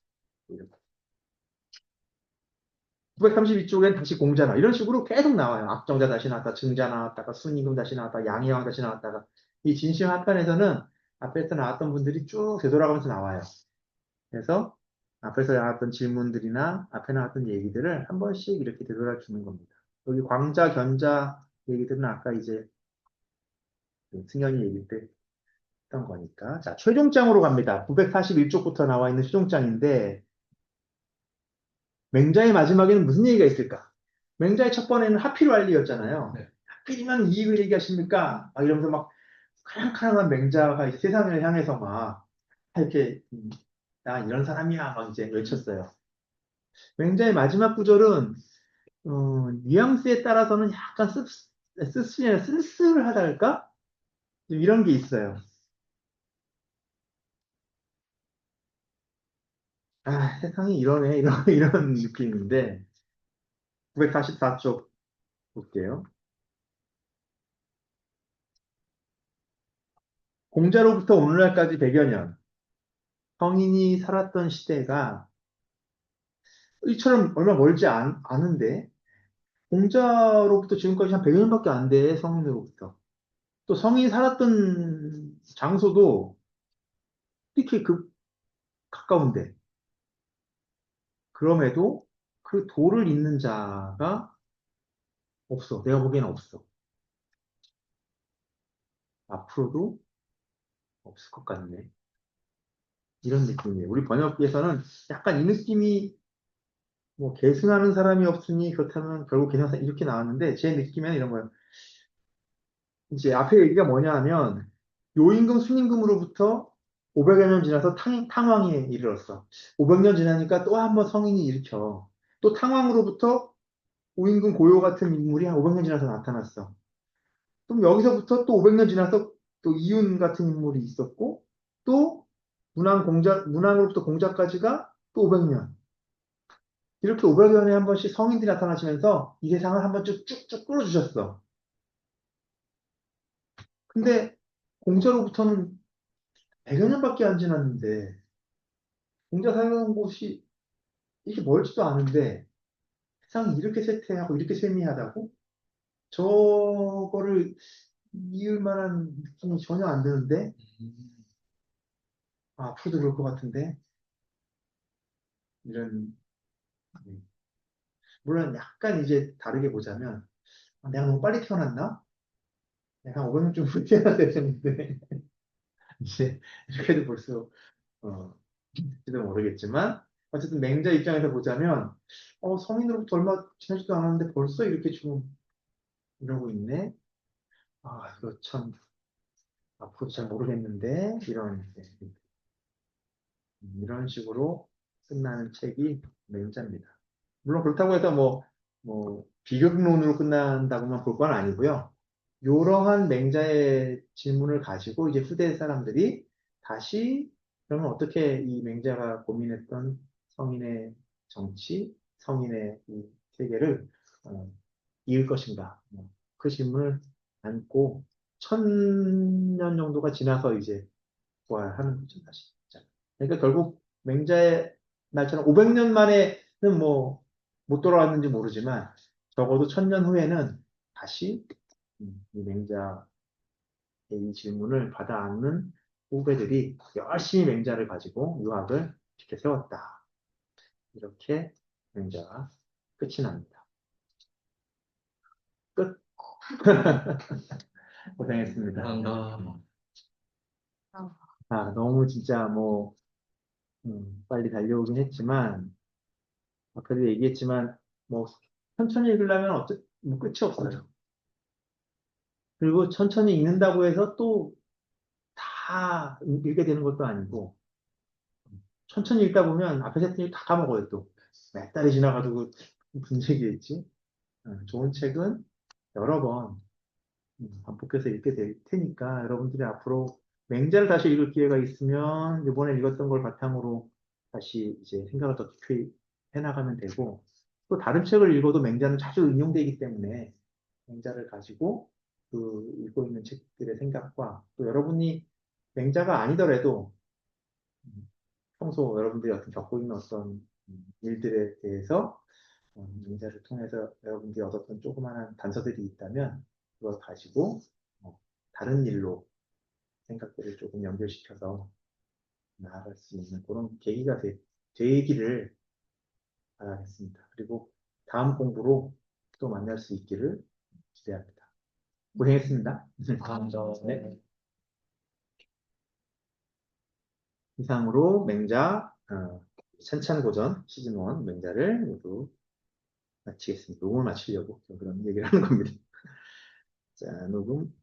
932쪽엔 다시 공자나 이런 식으로 계속 나와요. 압정자 다시 나왔다, 증자 나왔다가 순임금 다시 나왔다, 양의왕 다시 나왔다가 이 진시황편에서는 앞에서 나왔던 분들이 쭉 되돌아가면서 나와요. 그래서 앞에서 나왔던 질문들이나 앞에 나왔던 얘기들을 한 번씩 이렇게 되돌아 주는 겁니다. 여기 광자, 견자 얘기들은 아까 이제 승현이 얘기 때 했던 거니까. 자, 최종장으로 갑니다. 941쪽부터 나와 있는 최종장인데 맹자의 마지막에는 무슨 얘기가 있을까? 맹자의 첫 번에는 하필완리였잖아요. 네. 하필이면 이익을 얘기하십니까? 막 이러면서 막 카랑카랑한 맹자가 이제 세상을 향해서 막 이렇게 나 이런 사람이야 막 이제 외쳤어요. 맹자의 마지막 구절은 뉘앙스에 따라서는 약간 씁쓸이 아니라 쓸쓸하달까? 이런 게 있어요. 아, 세상이 이러네, 이런 느낌인데, 944쪽 볼게요. 공자로부터 오늘날까지 100여 년, 성인이 살았던 시대가 이처럼 얼마 멀지 않은데, 공자로부터 지금까지 한 100여 년밖에 안 돼, 성인으로부터. 또 성인이 살았던 장소도 이렇게 가까운데, 그럼에도 그 도를 잇는 자가 없어. 내가 보기에는 없어. 앞으로도 없을 것 같네. 이런 느낌이에요. 우리 번역기에서는 약간 이 느낌이 뭐 계승하는 사람이 없으니 그렇다면 결국 계승하는 사람이 이렇게 나왔는데 제 느낌에는 이런 거예요. 이제 앞에 얘기가 뭐냐 하면 요임금 순임금으로부터 500여 년 지나서 탕왕에 이르렀어. 500년 지나니까 또 한 번 성인이 일으켜. 또 탕왕으로부터 오임금 고요 같은 인물이 한 500년 지나서 나타났어. 그럼 여기서부터 또 500년 지나서 또 이윤 같은 인물이 있었고, 또 문왕으로부터 공자까지가 또 500년. 이렇게 500년에 한 번씩 성인들이 나타나시면서 이 세상을 한 번 쭉쭉쭉 끌어주셨어. 근데 공자로부터는 100여 년밖에 안 지났는데, 공자 살아온 곳이 이렇게 멀지도 않은데, 세상이 이렇게 쇠퇴하고 이렇게 세미하다고? 저거를 이을 만한 느낌이 전혀 안 드는데, 앞으로도 그럴 것 같은데, 이런, 음, 물론 약간 이제 다르게 보자면, 내가 너무 빨리 태어났나? 내가 500년쯤 후에 태어나야 되는데, 이제, 이렇게도 볼 수, 있을지도 모르겠지만, 어쨌든 맹자 입장에서 보자면, 성인으로부터 얼마 지나지도 않았는데 벌써 이렇게 지금 이러고 있네? 아, 이거 참, 앞으로 잘 모르겠는데, 이런 식으로 끝나는 책이 맹자입니다. 물론 그렇다고 해서 비극론으로 끝난다고만 볼 건 아니고요. 이러한 맹자의 질문을 가지고 이제 후대 사람들이 다시 그러면 어떻게 이 맹자가 고민했던 성인의 정치, 성인의 이 세계를 어, 이을 것인가? 그 질문을 안고 1000년 정도가 지나서 이제 부활하는 거죠, 다시. 자, 그러니까 결국 맹자의 말처럼 500년 만에는 뭐 못 돌아왔는지 모르지만 적어도 1000년 후에는 다시 이 맹자의 이 질문을 받아안는 후배들이 열심히 맹자를 가지고 유학을 지켜 세웠다. 이렇게 맹자가 끝이 납니다. 끝. 고생했습니다. 감사합니다. 아, 너무 진짜 뭐 빨리 달려오긴 했지만 아까도 얘기했지만 뭐 천천히 읽으려면 뭐 끝이 없어요. 그리고 천천히 읽는다고 해서 또 다 읽게 되는 것도 아니고 천천히 읽다 보면 앞에 세팅이 다 까먹어요 또. 몇 달이 지나가지고 무슨 얘기했지? 좋은 책은 여러 번 반복해서 읽게 될 테니까 여러분들이 앞으로 맹자를 다시 읽을 기회가 있으면 이번에 읽었던 걸 바탕으로 다시 이제 생각을 더 깊이 해나가면 되고 또 다른 책을 읽어도 맹자는 자주 인용되기 때문에 맹자를 가지고 그 읽고 있는 책들의 생각과 또 여러분이 맹자가 아니더라도 평소 여러분들이 어떤 겪고 있는 어떤 일들에 대해서 맹자를 통해서 여러분들이 얻었던 조그마한 단서들이 있다면 그걸 가지고 다른 일로 생각들을 조금 연결시켜서 나아갈 수 있는 그런 계기가 되기를 바라겠습니다. 그리고 다음 공부로 또 만날 수 있기를 기대합니다. 고생했습니다. 감사합니다. 네. 이상으로 맹자 찬찬고전 시즌 1 맹자를 모두 마치겠습니다. 녹음을 마치려고 그런 얘기를 하는 겁니다. 자, 녹음